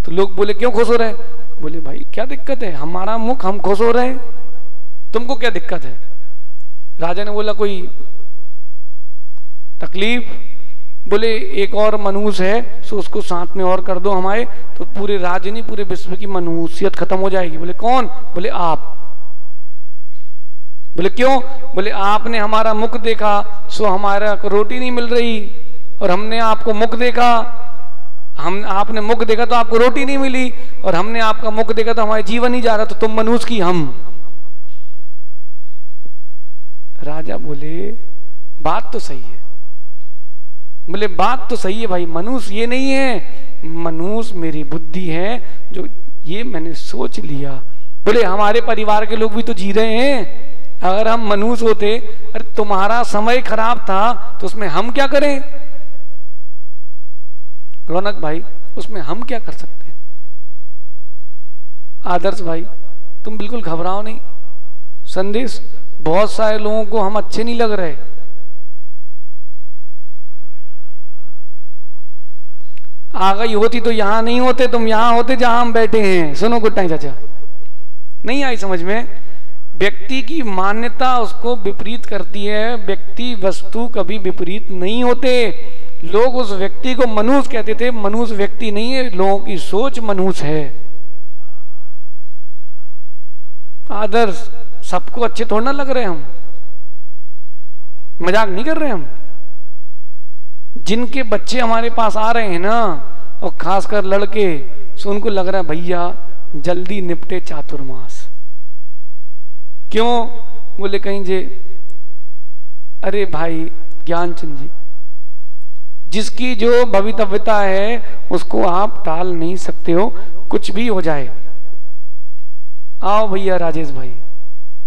तो लोग बोले क्यों खुश हो रहे? बोले भाई क्या दिक्कत है, हमारा मुख, हम खुश हो रहे, तुमको क्या दिक्कत है? राजा ने बोला कोई तकलीफ? बोले एक और मनहूस है, सो उसको साथ में और कर दो हमारे, तो पूरे राज्य नहीं पूरे विश्व की मनहूसियत खत्म हो जाएगी। बोले कौन? बोले आप। बोले क्यों? बोले आपने हमारा मुख देखा, सो हमारा रोटी नहीं मिल रही, और हमने आपको मुख देखा, आपने मुख देखा तो आपको रोटी नहीं मिली, और हमने आपका मुख देखा तो हमारा जीवन ही जा रहा, तो तुम मनहूस की हम। राजा बोले बात तो सही है। बोले बात तो सही है भाई, मनुष्य ये नहीं है, मनुष्य मेरी बुद्धि है जो ये मैंने सोच लिया। बोले हमारे परिवार के लोग भी तो जी रहे हैं, अगर हम मनुष्य होते, अरे तुम्हारा समय खराब था तो उसमें हम क्या करें रौनक भाई, उसमें हम क्या कर सकते हैं। आदर्श भाई तुम बिल्कुल घबराओ नहीं, संदेश बहुत सारे लोगों को हम अच्छे नहीं लग रहे, आ गई होती तो यहां नहीं होते, तुम यहां होते जहां हम बैठे हैं। सुनो गुड टाइम चाचा, नहीं आई समझ में। व्यक्ति की मान्यता उसको विपरीत करती है, व्यक्ति वस्तु कभी विपरीत नहीं होते। लोग उस व्यक्ति को मनुष्य कहते थे, मनुष्य व्यक्ति नहीं है, लोगों की सोच मनुष्य है। आदर्श सबको अच्छे थोड़ा ना लग रहे, हम मजाक नहीं कर रहे हम। जिनके बच्चे हमारे पास आ रहे हैं ना, और खासकर लड़के, सो उनको लग रहा है भैया जल्दी निपटे चातुर्मास। क्यों? बोले कहीं जे, अरे भाई ज्ञानचंद जी, जिसकी जो भवितव्यता है उसको आप टाल नहीं सकते हो, कुछ भी हो जाए। आओ भैया राजेश भाई,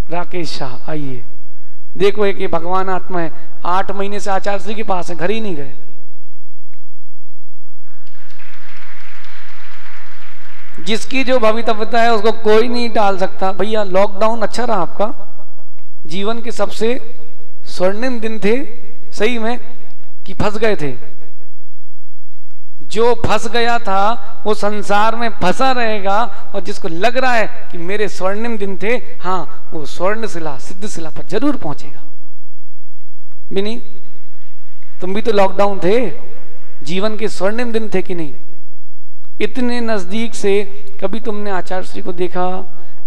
राकेश शाह आइए। देखो एक ये भगवान आत्मा है, 8 महीने से आचार्य श्री के पास है, घर ही नहीं गए। जिसकी जो भवितव्यता है उसको कोई नहीं टाल सकता। भैया लॉकडाउन अच्छा रहा आपका, जीवन के सबसे स्वर्णिम दिन थे सही में, कि फंस गए थे। जो फंस गया था वो संसार में फंसा रहेगा, और जिसको लग रहा है कि मेरे स्वर्णिम दिन थे, हाँ वो स्वर्ण शिला सिद्ध शिला पर जरूर पहुंचेगा। बिनी तुम भी तो लॉकडाउन थे, जीवन के स्वर्णिम दिन थे कि नहीं? इतने नजदीक से कभी तुमने आचार्य श्री को देखा,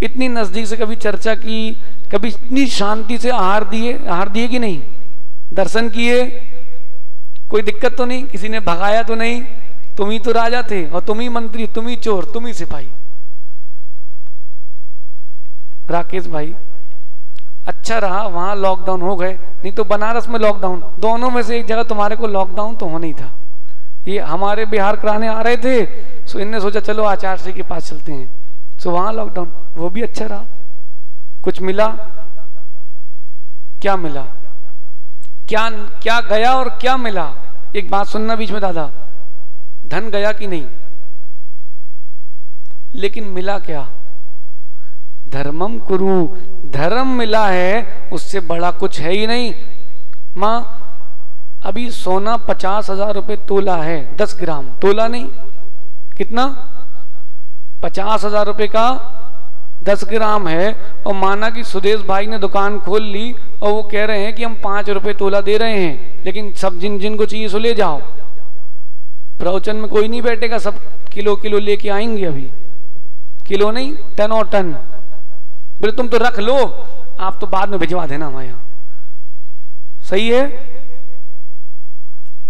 इतनी नजदीक से कभी चर्चा की, कभी इतनी शांति से आहार दिए कि नहीं? दर्शन किए, कोई दिक्कत तो नहीं, किसी ने भगाया तो नहीं? तुम ही तो राजा थे, और तुम ही मंत्री, तुम ही चोर, तुम ही सिपाही। राकेश भाई अच्छा रहा वहां लॉकडाउन हो गए, नहीं तो बनारस में लॉकडाउन, दोनों में से एक जगह तुम्हारे को लॉकडाउन तो होना ही था। ये हमारे बिहार कराने आ रहे थे, सो इनने सोचा चलो आचार्य श्री के पास चलते हैं, सो वहां लॉकडाउन, वो भी अच्छा रहा। कुछ मिला? क्या मिला? क्या गया और क्या मिला? एक बात सुनना बीच में दादा, धन गया कि नहीं, लेकिन मिला क्या? धर्मम कुरु, धर्म मिला है, उससे बड़ा कुछ है ही नहीं। मां अभी सोना 50,000 रुपए तोला है, 10 ग्राम, तोला नहीं, कितना? 50,000 रुपए का 10 ग्राम है। और माना कि सुदेश भाई ने दुकान खोल ली और वो कह रहे हैं कि हम 5 रुपए तोला दे रहे हैं, लेकिन सब जिनको चाहिए सो ले जाओ। प्रवचन में कोई नहीं बैठेगा, सब किलो किलो लेके आएंगे। अभी किलो नहीं, टन और टन। बोले तुम तो रख लो, आप तो बाद में भिजवा देना हमारे यहां, सही है?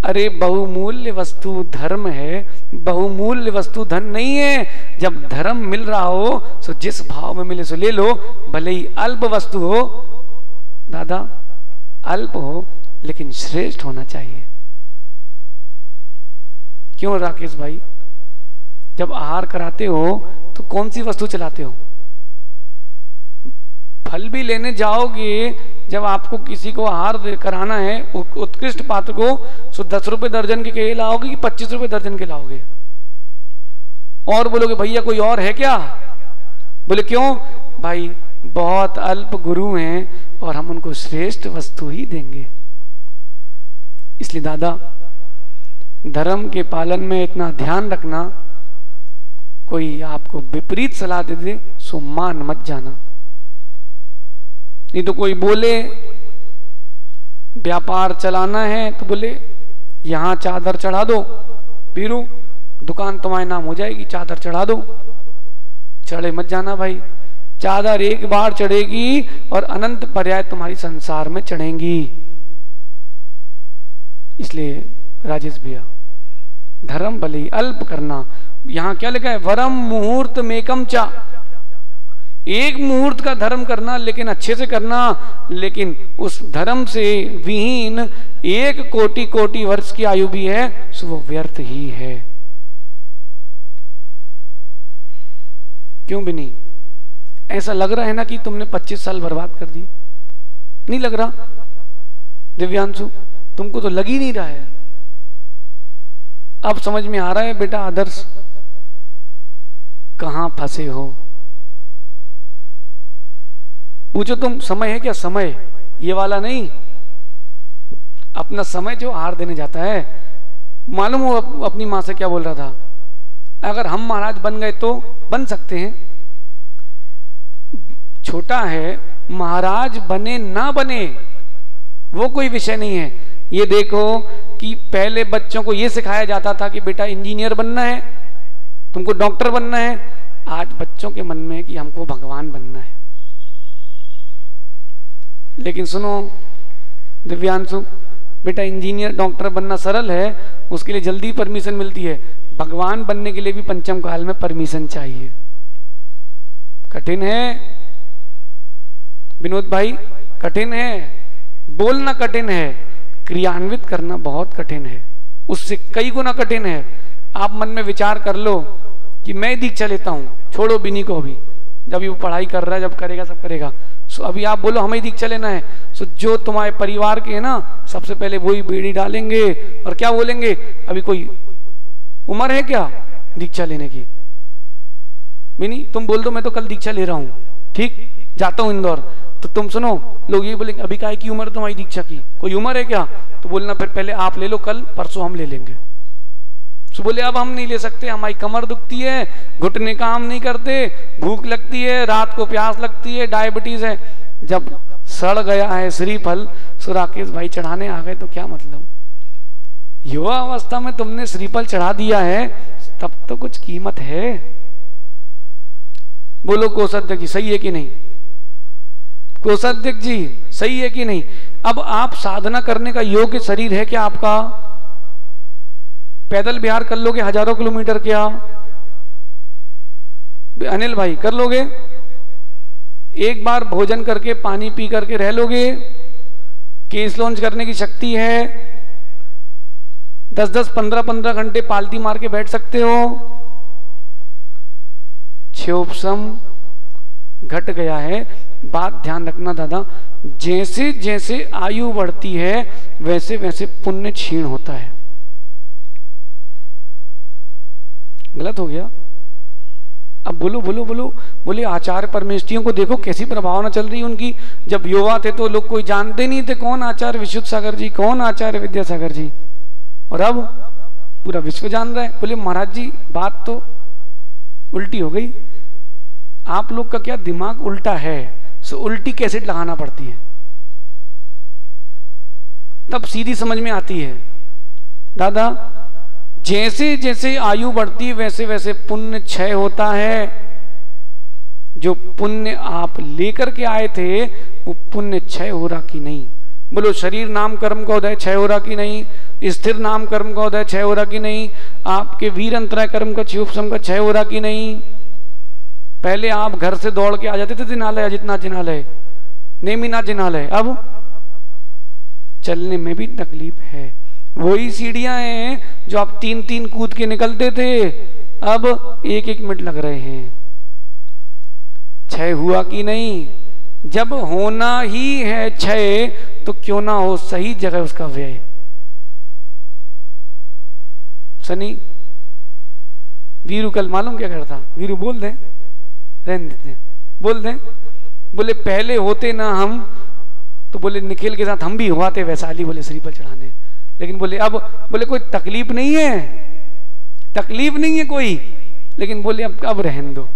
अरे बहुमूल्य वस्तु धर्म है, बहुमूल्य वस्तु धन नहीं है। जब धर्म मिल रहा हो तो जिस भाव में मिले सो ले लो, भले ही अल्प वस्तु हो दादा, अल्प हो लेकिन श्रेष्ठ होना चाहिए। क्यों राकेश भाई? जब आहार कराते हो तो कौन सी वस्तु चलाते हो? फल भी लेने जाओगे, जब आपको किसी को आहार कराना है उत्कृष्ट पात्र को, तो 10 रुपए दर्जन के केले लाओगे कि 25 रुपए दर्जन के लाओगे? और बोलोगे भैया कोई और है क्या? बोले क्यों? भाई बहुत अल्प गुरु हैं और हम उनको श्रेष्ठ वस्तु ही देंगे। इसलिए दादा धर्म के पालन में इतना ध्यान रखना, कोई आपको विपरीत सलाह दे दे सो मान मत जाना। नहीं तो कोई बोले व्यापार चलाना है तो बोले यहां चादर चढ़ा दो, पीरू दुकान तुम्हारे नाम हो जाएगी, चादर चढ़ा दो। चढ़े मत जाना भाई, चादर एक बार चढ़ेगी और अनंत पर्याय तुम्हारी संसार में चढ़ेंगी। इसलिए राजेश भैया धर्म भले ही अल्प करना। यहां क्या लिखा है? वरम मुहूर्त मेकम चा, एक मुहूर्त का धर्म करना, लेकिन अच्छे से करना, लेकिन उस धर्म से विहीन 1 कोटि कोटि वर्ष की आयु भी है सो वो व्यर्थ ही है। क्यों भी नहीं? ऐसा लग रहा है ना कि तुमने 25 साल बर्बाद कर दिए? नहीं लग रहा दिव्यांशु? तुमको तो लग ही नहीं रहा है। अब समझ में आ रहा है बेटा आदर्श कहां फंसे हो। पूछो तुम समय है क्या? समय ये वाला नहीं, अपना समय जो आहार देने जाता है। मालूम हो अपनी मां से क्या बोल रहा था? अगर हम महाराज बन गए तो बन सकते हैं, छोटा है महाराज बने ना बने वो कोई विषय नहीं है। ये देखो कि पहले बच्चों को ये सिखाया जाता था कि बेटा इंजीनियर बनना है, तुमको डॉक्टर बनना है। आज बच्चों के मन में कि हमको भगवान बनना है। लेकिन सुनो दिव्यांशु, बेटा इंजीनियर डॉक्टर बनना सरल है, उसके लिए जल्दी परमिशन मिलती है। भगवान बनने के लिए भी पंचम काल में परमिशन चाहिए। कठिन है विनोद भाई, कठिन है। बोलना कठिन है, क्रियान्वित करना बहुत कठिन है, उससे कई गुना कठिन है। आप मन में विचार कर लो कि मैं दीक्षा लेता हूं, छोड़ो बिनी को भी, जब वो पढ़ाई कर रहा है, जब करेगा सब करेगा। सो अभी आप बोलो हमें दीक्षा लेना है, सो जो तुम्हारे परिवार के है ना, सबसे पहले वही बीड़ी डालेंगे और क्या बोलेंगे, अभी कोई उम्र है क्या दीक्षा लेने की? बिनी तुम बोल दो मैं तो कल दीक्षा ले रहा हूं, ठीक जाता हूं इंदौर, तो तुम सुनो लोग ये बोलेंगे अभी काहे की उम्र तुम्हारी दीक्षा की, कोई उम्र है क्या? तो बोलना फिर पहले आप ले लो, कल परसों हम ले लेंगे। तो बोले अब हम नहीं ले सकते, हमारी कमर दुखती है, घुटने काम नहीं करते, भूख लगती है, रात को प्यास लगती है, डायबिटीज है। जब सड़ गया है श्रीफल, सो राकेश भाई चढ़ाने आ गए तो क्या मतलब? युवा अवस्था में तुमने श्रीफल चढ़ा दिया है, तब तो कुछ कीमत है। बोलो कोषाध्यक्ष जी सही है कि नहीं? कोषाध्यक्ष जी सही है कि नहीं? अब आप साधना करने का योग्य शरीर है क्या आपका? पैदल बिहार कर लोगे हजारों किलोमीटर क्या? अनिल भाई कर लोगे? एक बार भोजन करके पानी पी करके रह लोगे? केस लॉन्च करने की शक्ति है? 10-10, 15-15 घंटे पालती मार के बैठ सकते हो? क्षोभसम घट गया है। बात ध्यान रखना दादा, जैसे जैसे आयु बढ़ती है वैसे वैसे पुण्य क्षीण होता है। गलत हो गया? अब बोलो बोलो बोलो, बोले आचार्य परमेष्ठियों को देखो कैसी प्रभावना चल रही है उनकी। जब युवा थे तो लोग कोई जानते नहीं थे कौन आचार्य विशुद्ध सागर जी, कौन आचार्य विद्यासागर जी, और अब पूरा विश्व जान रहा है। बोले महाराज जी बात तो उल्टी हो गई, आप लोग का क्या दिमाग उल्टा है, सो उल्टी कैसेट लगाना पड़ती है, तब सीधी समझ में आती है। दादा जैसे जैसे आयु बढ़ती वैसे वैसे पुण्य क्षय होता है। जो पुण्य आप लेकर के आए थे वो पुण्य क्षय हो रहा कि नहीं? बोलो शरीर नाम कर्म का उदय क्षय हो रहा कि नहीं? स्थिर नाम कर्म का उदय क्षय हो रहा कि नहीं? आपके वीर अंतराय कर्म का क्षयोपशम का क्षय हो रहा कि नहीं? पहले आप घर से दौड़ के आ जाते थे जिनालय, अजितनाथ जिनालय, नेमिनाथ जिनालय, अब चलने में भी तकलीफ है। वही सीढ़ियां हैं जो आप 3-3 कूद के निकलते थे, अब 1-1 मिनट लग रहे हैं। क्षय हुआ कि नहीं? जब होना ही है क्षय तो क्यों ना हो सही जगह उसका व्यय। सनी वीरू कल मालूम क्या करता? वीरू बोल दें, रहने देते हैं, बोल दें। बोले पहले होते ना हम तो बोले निखिल के साथ हम भी हुआ थे वैशाली, बोले श्रीफल चढ़ाने, लेकिन बोले अब बोले कोई तकलीफ नहीं है, तकलीफ नहीं है कोई, लेकिन बोले अब रहने दो।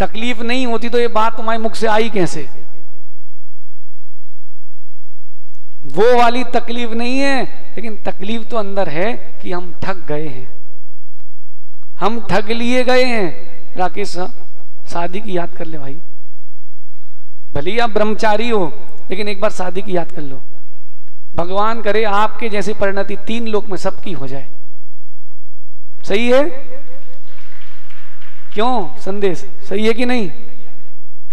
तकलीफ नहीं होती तो ये बात तुम्हारे मुख से आई कैसे? वो वाली तकलीफ नहीं है, लेकिन तकलीफ तो अंदर है कि हम थक गए हैं, हम ठग लिए गए हैं। राकेश शादी की याद कर ले भाई, भले ही आप ब्रह्मचारी हो लेकिन एक बार शादी की याद कर लो। भगवान करे आपके जैसी परिणति 3 लोक में सबकी हो जाए। सही है? क्यों? संदेश सही है कि नहीं?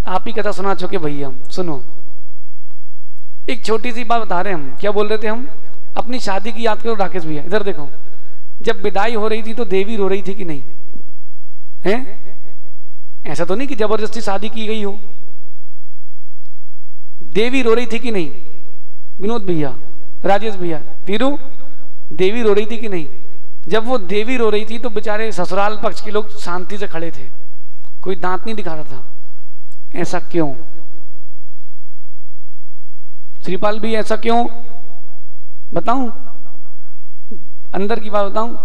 आप ही कथा सुना चुके भैया। हम सुनो, एक छोटी सी बात बता रहे हैं हम। क्या बोल रहे थे हम? अपनी शादी की याद करो राकेश भैया, इधर देखो। जब विदाई हो रही थी तो देवी रो रही थी कि नहीं? हैं? ऐसा तो नहीं कि जबरदस्ती शादी की गई हो। देवी रो रही थी कि नहीं? विनोद भैया, राजेश भैया, वीरू, देवी रो रही थी कि नहीं? जब वो देवी रो रही थी तो बेचारे ससुराल पक्ष के लोग शांति से खड़े थे, कोई दांत नहीं दिखा रहा था। ऐसा क्यों? श्रीपाल भी, ऐसा क्यों? बताऊं अंदर की बात बताऊं?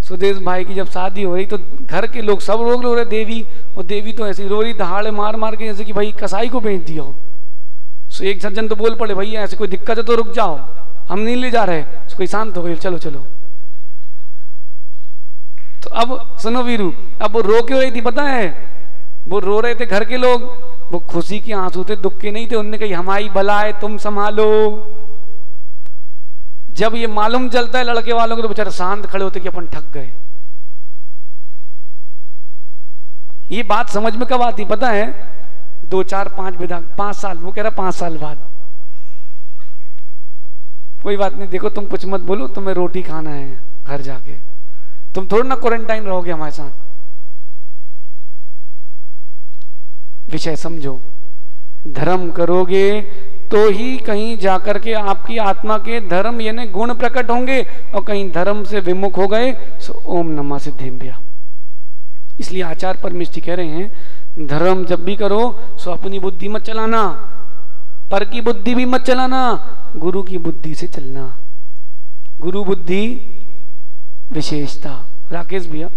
सुदेश भाई की जब शादी हो रही तो घर के लोग सब लोग रो रहे देवी, और देवी तो ऐसी रो रही दहाड़े मार मार के जैसे कि भाई कसाई को बेच दिया हो। सो एक सज्जन तो बोल पड़े, भैया ऐसे कोई दिक्कत है तो रुक जाओ, हम नहीं ले जा रहे। कोई शांत हो गई, चलो चलो। तो अब सुनो वीरू, अब वो रो क्यों रही थी पता है? वो रो रहे थे घर के लोग, वो खुशी के आंसू थे, दुख के नहीं थे। उनने कही हमारी बलाए तुम संभालो। जब ये मालूम चलता है लड़के वालों को तो बेचारे शांत खड़े होते कि अपन ठग गए। ये बात समझ में कब आती पता है? 2 4 5 विधा 5 साल, वो कह रहा 5 साल बाद। कोई बात नहीं, देखो तुम कुछ मत बोलो, तुम्हें रोटी खाना है घर जाके, तुम थोड़ा ना क्वारंटाइन रहोगे हमारे साथ। विषय समझो, धर्म करोगे तो ही कहीं जाकर के आपकी आत्मा के धर्म यानी गुण प्रकट होंगे, और कहीं धर्म से विमुख हो गए सो ओम नमः सिद्धिंभ्या। इसलिए आचार्य परमेष्ठी कह रहे हैं धर्म जब भी करो सो अपनी बुद्धि मत चलाना, पर की बुद्धि भी मत चलाना, गुरु की बुद्धि से चलना। गुरु बुद्धि विशेषता। राकेश भैया,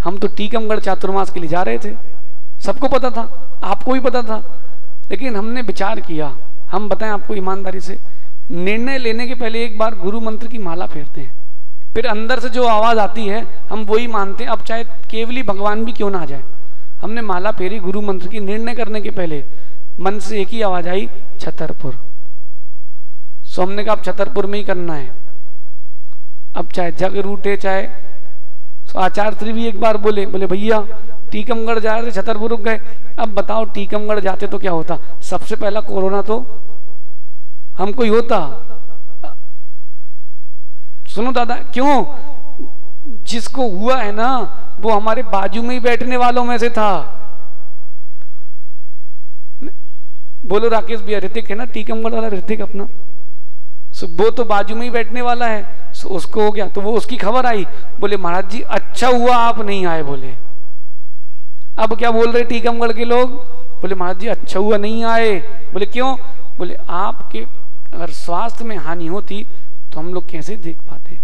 हम तो टीकमगढ़ चातुर्मास के लिए जा रहे थे, सबको पता था, आपको भी पता था, लेकिन हमने विचार किया। हम बताएं आपको ईमानदारी से, निर्णय लेने के पहले एक बार गुरु मंत्र की माला फेरते हैं, फिर अंदर से जो आवाज आती है हम वही मानते हैं। अब चाहे केवली भगवान भी क्यों ना आ जाए, हमने माला फेरी गुरु मंत्र की। निर्णय करने के पहले मन से एक ही आवाज आई, छतरपुर। सो हमने कहा अब छतरपुर में ही करना है। अब चाहे जग रूठे चाहे। सो आचार्य श्री भी एक बार बोले भैया टीकमगढ़ जा रहे थे, छतरपुर रुक गए। अब बताओ टीकमगढ़ जाते तो क्या होता? सबसे पहला कोरोना तो हमको ही होता। सुनो दादा, क्यों? जिसको हुआ है ना वो हमारे बाजू में ही बैठने वालों में से था। बोलो राकेश भैया, ऋतिक है ना टीकमगढ़ वाला, ऋतिक अपना, सो वो तो बाजू में ही बैठने वाला है। सो उसको हो गया तो वो उसकी खबर आई, बोले महाराज जी अच्छा हुआ आप नहीं आए। बोले अब क्या बोल रहे टीकमगढ़ के लोग? बोले महाराज जी अच्छा हुआ नहीं आए। बोले क्यों? बोले आपके अगर स्वास्थ्य में हानि होती तो हम लोग कैसे देख पाते।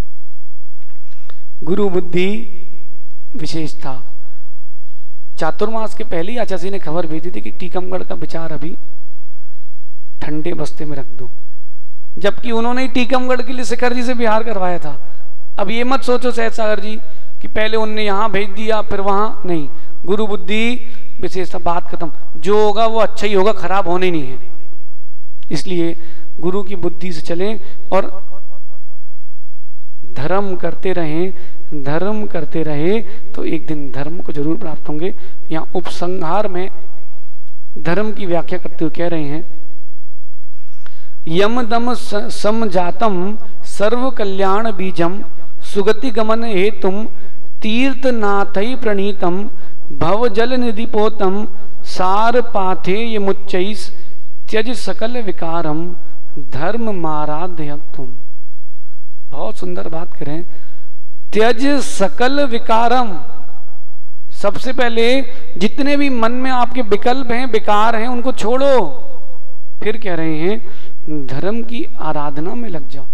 गुरु बुद्धि विशेषता। चातुर्मास के पहले ही आचार्य जी ने खबर भेजी थी कि टीकमगढ़ का विचार अभी ठंडे बस्ते में रख दो, जबकि उन्होंने ही टीकमगढ़ के लिए शिखर जी से बिहार करवाया था। अब ये मत सोचो सहज सागर जी कि पहले उनने यहां भेज दिया फिर वहां नहीं। गुरु बुद्धि विशेषता, बात खत्म। जो होगा वो अच्छा ही होगा, खराब होने नहीं है। इसलिए गुरु की बुद्धि से चलें और धर्म करते रहें। धर्म करते रहे तो एक दिन धर्म को जरूर प्राप्त होंगे। यहाँ उपसंहार में धर्म की व्याख्या करते हुए कह रहे हैं, यम दम समजातम सर्व कल्याण बीजम सुगति गमन हेतुम तीर्थ नाथई प्रणीतम भव जल निधि पोतम सार पाथे मुच्चैस त्यज सकल विकारम धर्म माराध्य तुम। बहुत सुंदर बात करें, त्यज सकल विकारम। सबसे पहले जितने भी मन में आपके विकल्प हैं, विकार हैं, उनको छोड़ो। फिर कह रहे हैं धर्म की आराधना में लग जाओ।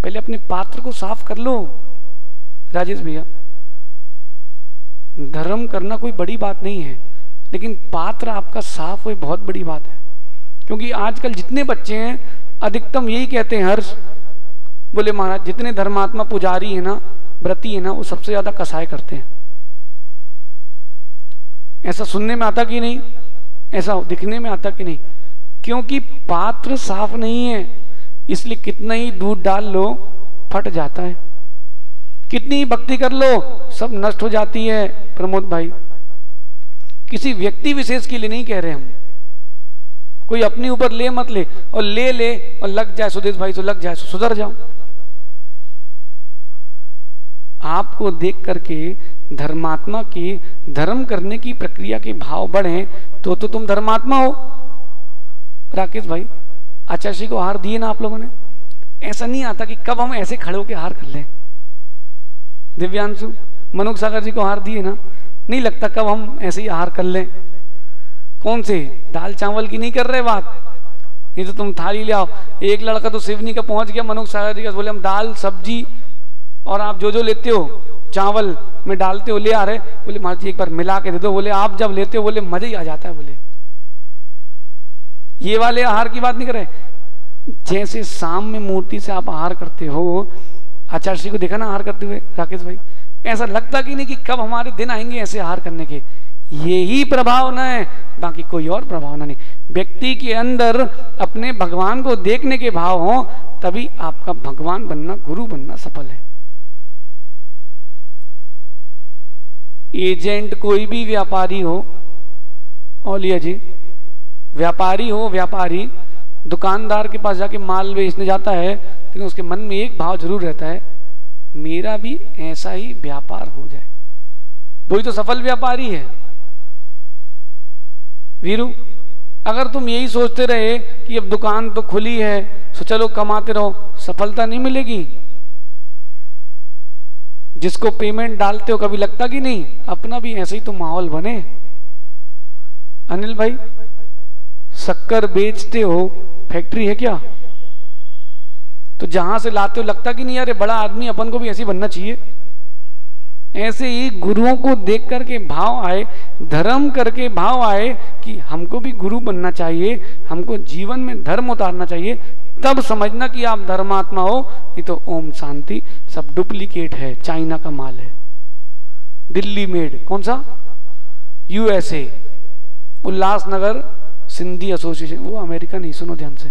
पहले अपने पात्र को साफ कर लो। राजेश भैया, धर्म करना कोई बड़ी बात नहीं है, लेकिन पात्र आपका साफ हो बहुत बड़ी बात है। क्योंकि आजकल जितने बच्चे हैं अधिकतम यही कहते हैं हर्ष, बोले महाराज जितने धर्मात्मा पुजारी है ना, व्रती है ना, वो सबसे ज्यादा कसाई करते हैं। ऐसा सुनने में आता कि नहीं? ऐसा दिखने में आता कि नहीं? क्योंकि पात्र साफ नहीं है, इसलिए कितना ही दूध डाल लो फट जाता है। कितनी भक्ति कर लो सब नष्ट हो जाती है। प्रमोद भाई, किसी व्यक्ति विशेष के लिए नहीं कह रहे हम, कोई अपने ऊपर ले मत ले, और ले और लग जाए सुदेश भाई तो लग जाए, सुधर जाओ। आपको देख करके धर्मात्मा की धर्म करने की प्रक्रिया के भाव बढ़े तो तुम धर्मात्मा हो। राकेश भाई, आचार्य जी को हार दिए ना आप लोगों ने, ऐसा नहीं आता कि कब हम ऐसे खड़े होकर हार कर लें। दिव्यांशु, मनोज सागर जी को हार दिए ना, नहीं लगता कब हम ऐसे ही हार कर लें। कौन से दाल चावल की नहीं कर रहे बात, नहीं तो तुम थाली ले आओ। एक लड़का तो सिवनी का पहुंच गया, मनोज सागर जी का, बोले हम दाल सब्जी और आप जो जो लेते हो चावल में डालते हो ले आ रहे, बोले महाराज जी एक बार मिला के दे दो। बोले आप जब लेते हो बोले मजा ही आ जाता है। बोले ये वाले आहार की बात नहीं कर रहे। जैसे शाम में मूर्ति से आप आहार करते हो, आचार्य जी को देखा ना आहार करते हुए राकेश भाई, ऐसा लगता कि नहीं कि कब हमारे दिन आएंगे ऐसे आहार करने के। यही प्रभावना है, बाकी कोई और प्रभावना नहीं। व्यक्ति के अंदर अपने भगवान को देखने के भाव हो तभी आपका भगवान बनना, गुरु बनना सफल है। एजेंट कोई भी व्यापारी हो, औलिया जी, व्यापारी हो, व्यापारी दुकानदार के पास जाके माल बेचने जाता है, लेकिन उसके मन में एक भाव जरूर रहता है, मेरा भी ऐसा ही व्यापार हो जाए। वही तो सफल व्यापारी है। वीरू, अगर तुम यही सोचते रहे कि अब दुकान तो खुली है तो चलो कमाते रहो, सफलता नहीं मिलेगी। जिसको पेमेंट डालते हो कभी लगता कि नहीं अपना भी ऐसे ही तो माहौल बने। अनिल भाई, शक्कर बेचते हो, फैक्ट्री है क्या? तो जहां से लाते हो लगता कि नहीं यार बड़ा आदमी, अपन को भी ऐसे बनना चाहिए। ऐसे ही गुरुओं को देख करके भाव आए, धर्म करके भाव आए कि हमको भी गुरु बनना चाहिए, हमको जीवन में धर्म उतारना चाहिए, तब समझना कि आप धर्मात्मा हो। नहीं तो ओम शांति सब डुप्लीकेट है, चाइना का माल है, दिल्ली मेड। कौन सा? यूएसए, उल्लासनगर सिंधी एसोसिएशन, वो अमेरिका नहीं। सुनो ध्यान से,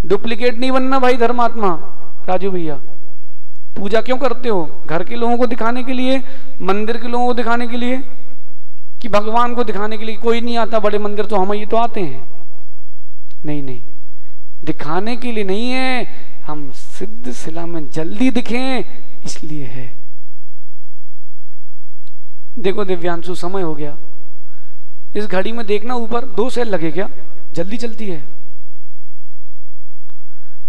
डुप्लीकेट नहीं बनना भाई धर्मात्मा। राजू भैया, पूजा क्यों करते हो? घर के लोगों को दिखाने के लिए, मंदिर के लोगों को दिखाने के लिए, कि भगवान को दिखाने के लिए? कोई नहीं आता बड़े मंदिर तो हम ये तो आते हैं। नहीं नहीं, दिखाने के लिए नहीं है, हम सिद्ध शिला में जल्दी दिखें इसलिए है। देखो दिव्यांशु, समय हो गया। इस घड़ी में देखना ऊपर 2 सेल लगे क्या? जल्दी चलती है।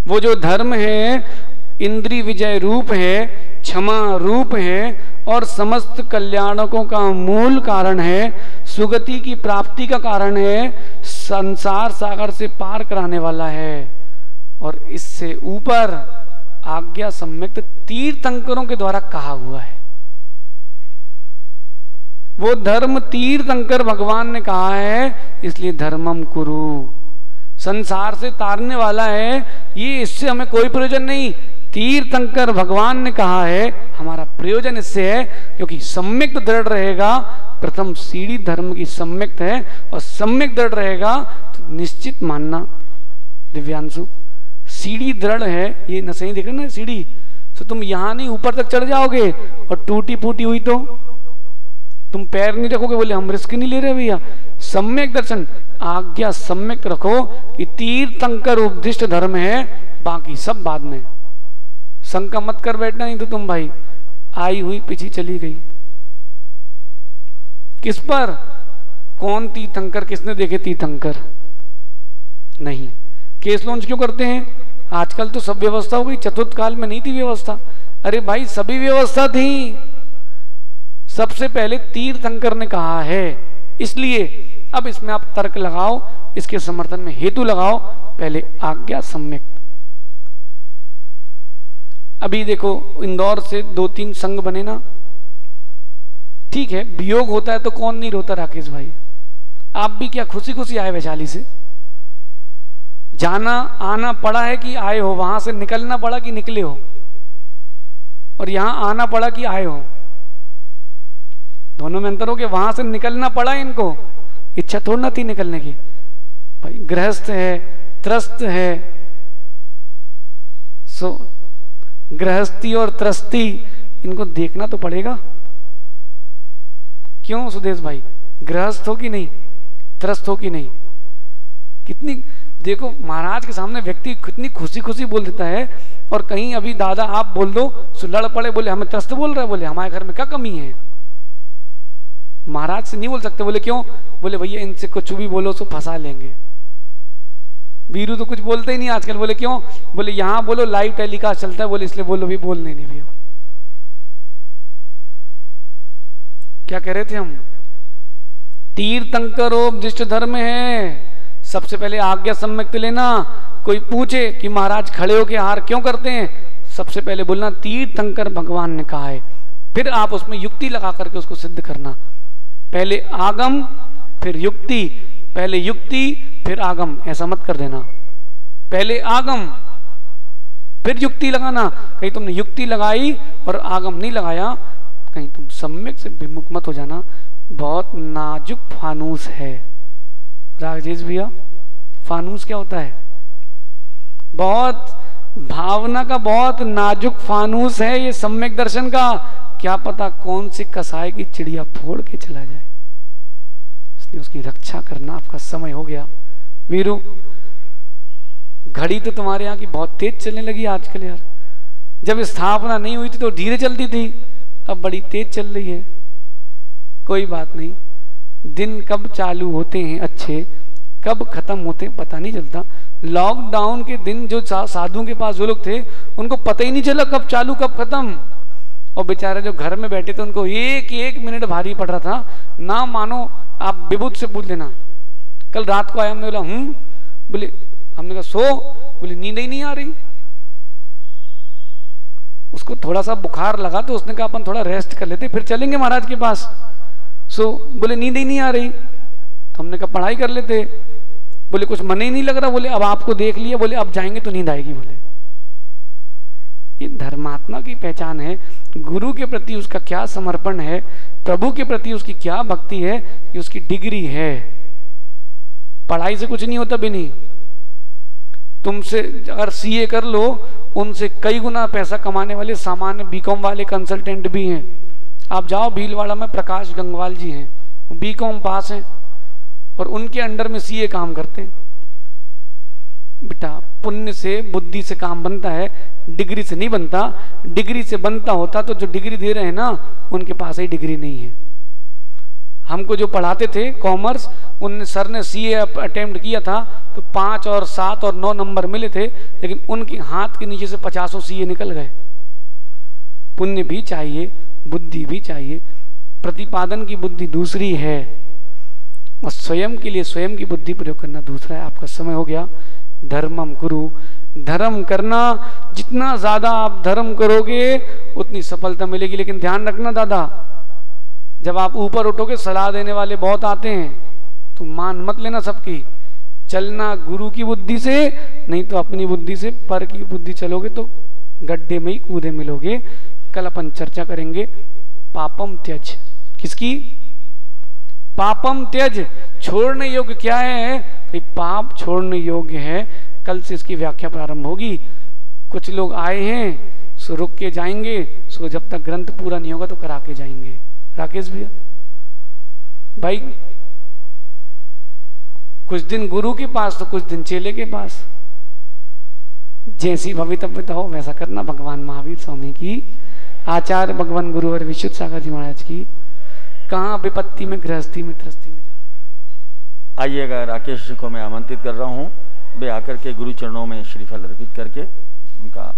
वो जो धर्म है इंद्रिय विजय रूप है, क्षमा रूप है, और समस्त कल्याणकों का मूल कारण है, सुगति की प्राप्ति का कारण है, संसार सागर से पार कराने वाला है। और इससे ऊपर आज्ञा सम्यक्त तीर्थंकरों के द्वारा कहा हुआ है। वो धर्म तीर्थंकर भगवान ने कहा है, इसलिए धर्मम कुरु। संसार से तारने वाला है ये, इससे हमें कोई प्रयोजन नहीं। तीर्थंकर भगवान ने कहा है, हमारा प्रयोजन इससे है क्योंकि सम्यक दृढ़ रहेगा। प्रथम सीढ़ी धर्म की सम्यक है, और सम्यक दृढ़ रहेगा तो निश्चित मानना दिव्यांशु, सीढ़ी दृढ़ है। ये न सही देख रहे ना सीढ़ी, तो तुम यहां नहीं ऊपर तक चढ़ जाओगे, और टूटी फूटी हुई तो तुम पैर नहीं रखोगे। बोले हम रिस्क नहीं ले रहे भैया। सम्यक दर्शन, आज्ञा सम्यक रखो कि तीर्थंकर उपदिष्ट धर्म है, बाकी सब बाद में। शंका मत कर बैठना, नहीं तो तुम भाई आई हुई पीछे चली गई। किस पर? कौन तीर्थंकर? किसने देखे तीर्थंकर? नहीं। केस लॉन्च क्यों करते हैं? आजकल तो सब व्यवस्था हो गई, चतुर्थ काल में नहीं थी व्यवस्था। अरे भाई सभी व्यवस्था थी, सबसे पहले तीर्थंकर ने कहा है, इसलिए अब इसमें आप तर्क लगाओ, इसके समर्थन में हेतु लगाओ। पहले आज्ञा सम्यक। अभी देखो इंदौर से 2-3 संघ बने ना, ठीक है, वियोग होता है तो कौन नहीं रोता राकेश भाई? आप भी क्या खुशी खुशी आए वैशाली से? जाना आना पड़ा है कि आए हो? वहां से निकलना पड़ा कि निकले हो? और यहां आना पड़ा कि आए हो? दोनों में अंतर हो कि वहां से निकलना पड़ा इनको, इच्छा थोड़ी ना थी निकलने की। भाई गृहस्थ है, त्रस्त है, सो गृहस्थी और त्रस्ती इनको देखना तो पड़ेगा। क्यों सुदेश भाई, गृहस्थ हो कि नहीं, त्रस्त हो कि नहीं? कितनी देखो महाराज के सामने व्यक्ति कितनी खुशी खुशी बोल देता है, और कहीं अभी दादा आप बोल दो लड़ पड़े, बोले हमें त्रस्त बोल रहे, बोले हमारे घर में क्या कमी है। महाराज से नहीं बोल सकते, बोले क्यों, बोले भैया इनसे कुछ भी बोलो तो फंसा लेंगे। वीरू तो कुछ बोलते ही नहीं आजकल, बोले क्यों, बोले यहां बोलो लाइव टेलीकास्ट चलता है, बोले इसलिए बोलो, भी बोलने नहीं भी। क्या कह रहे थे हम, तीर्थंकरोपदिष्ट धर्म है। सबसे पहले आज्ञा सम्यक लेना। कोई पूछे कि महाराज खड़े होके आहार क्यों करते हैं, सबसे पहले बोलना तीर्थंकर भगवान ने कहा है, फिर आप उसमें युक्ति लगा करके उसको सिद्ध करना। पहले आगम फिर युक्ति, पहले युक्ति फिर आगम, ऐसा मत कर देना। पहले आगम फिर युक्ति लगाना। कहीं तुमने युक्ति लगाई और आगम नहीं लगाया, कहीं तुम सम्यक से विमुख मत हो जाना। बहुत नाजुक फानूस है राजेश भैया। फानूस क्या होता है, बहुत भावना का बहुत नाजुक फानूस है ये सम्यक दर्शन का। क्या पता कौन सी कसाई की चिड़िया फोड़ के चला जाए, इसलिए उसकी रक्षा करना आपका समय हो गया। वीरू, घड़ी तो तुम्हारे यहाँ की बहुत तेज चलने लगी आजकल यार। जब स्थापना नहीं हुई थी तो धीरे चलती थी, अब बड़ी तेज चल रही है। कोई बात नहीं, दिन कब चालू होते हैं अच्छे, कब खत्म होते हैं पता नहीं चलता। लॉकडाउन के दिन जो साधुओं के पास जो लोग थे उनको पता ही नहीं चला कब चालू कब खत्म, और बेचारे जो घर में बैठे थे उनको एक एक मिनट भारी पड़ रहा था। ना मानो आप विभूत से पूछ लेना, कल रात को आया, हमने बोला बोले, हमने कहा सो, बोले नींद ही नहीं आ रही। उसको थोड़ा सा बुखार लगा तो उसने कहा अपन थोड़ा रेस्ट कर लेते फिर चलेंगे महाराज के पास। सो बोले नींद ही नहीं आ रही, तो हमने कहा पढ़ाई कर लेते। बोले कुछ मन ही नहीं लग रहा, बोले अब आपको देख लिया, बोले अब जाएंगे तो नींद आएगी। बोले ये धर्मात्मा की पहचान है। गुरु के प्रति उसका क्या समर्पण है, प्रभु के प्रति उसकी क्या भक्ति है, ये उसकी डिग्री है। पढ़ाई से कुछ नहीं होता भी नहीं। तुमसे अगर सीए कर लो, उनसे कई गुना पैसा कमाने वाले सामान्य बीकॉम वाले कंसल्टेंट भी हैं। आप जाओ भीलवाड़ा में, प्रकाश गंगवाल जी हैं, बीकॉम पास हैं और उनके अंडर में सीए काम करते हैं। बेटा पुण्य से बुद्धि से काम बनता है, डिग्री से नहीं बनता। डिग्री से बनता होता तो जो डिग्री दे रहे हैं ना उनके पास ही डिग्री नहीं है। हमको जो पढ़ाते थे कॉमर्स, उन सर ने सीए अटेम्प्ट किया था तो 5 और 7 और 9 नंबर मिले थे, लेकिन उनके हाथ के नीचे से 50 सीए निकल गए। पुण्य भी चाहिए, बुद्धि भी चाहिए। प्रतिपादन की बुद्धि दूसरी है और स्वयं के लिए स्वयं की बुद्धि प्रयोग करना दूसरा है। आपका समय हो गया। धर्मम कुरु, धर्म करना, जितना ज्यादा आप धर्म करोगे उतनी सफलता मिलेगी। लेकिन ध्यान रखना दादा, जब आप ऊपर उठोगे सलाह देने वाले बहुत आते हैं, तो मान मत लेना सबकी। चलना गुरु की बुद्धि से, नहीं तो अपनी बुद्धि से। पर की बुद्धि चलोगे तो गड्ढे में ही कूदे मिलोगे। कल अपन चर्चा करेंगे पापम त्यज। किसकी? पापम त्यज, छोड़ने योग्य क्या है? भाई पाप छोड़ने योग्य है। कल से इसकी व्याख्या प्रारंभ होगी। कुछ लोग आए हैं सो रुक के जाएंगे, सो जब तक ग्रंथ पूरा नहीं होगा तो करा के जाएंगे। राकेश भैया भाई, कुछ दिन गुरु के पास तो कुछ दिन चेले के पास। जैसी भवितव्यता हो वैसा करना। भगवान महावीर स्वामी की, आचार्य भगवान गुरुवर विशुद्ध सागर जी महाराज की। कहाँ विपत्ति में, गृहस्थी में, त्रस्ती में जा। आइएगा, राकेश जी को मैं आमंत्रित कर रहा हूँ, वे आकर के गुरु चरणों में श्रीफल अर्पित करके उनका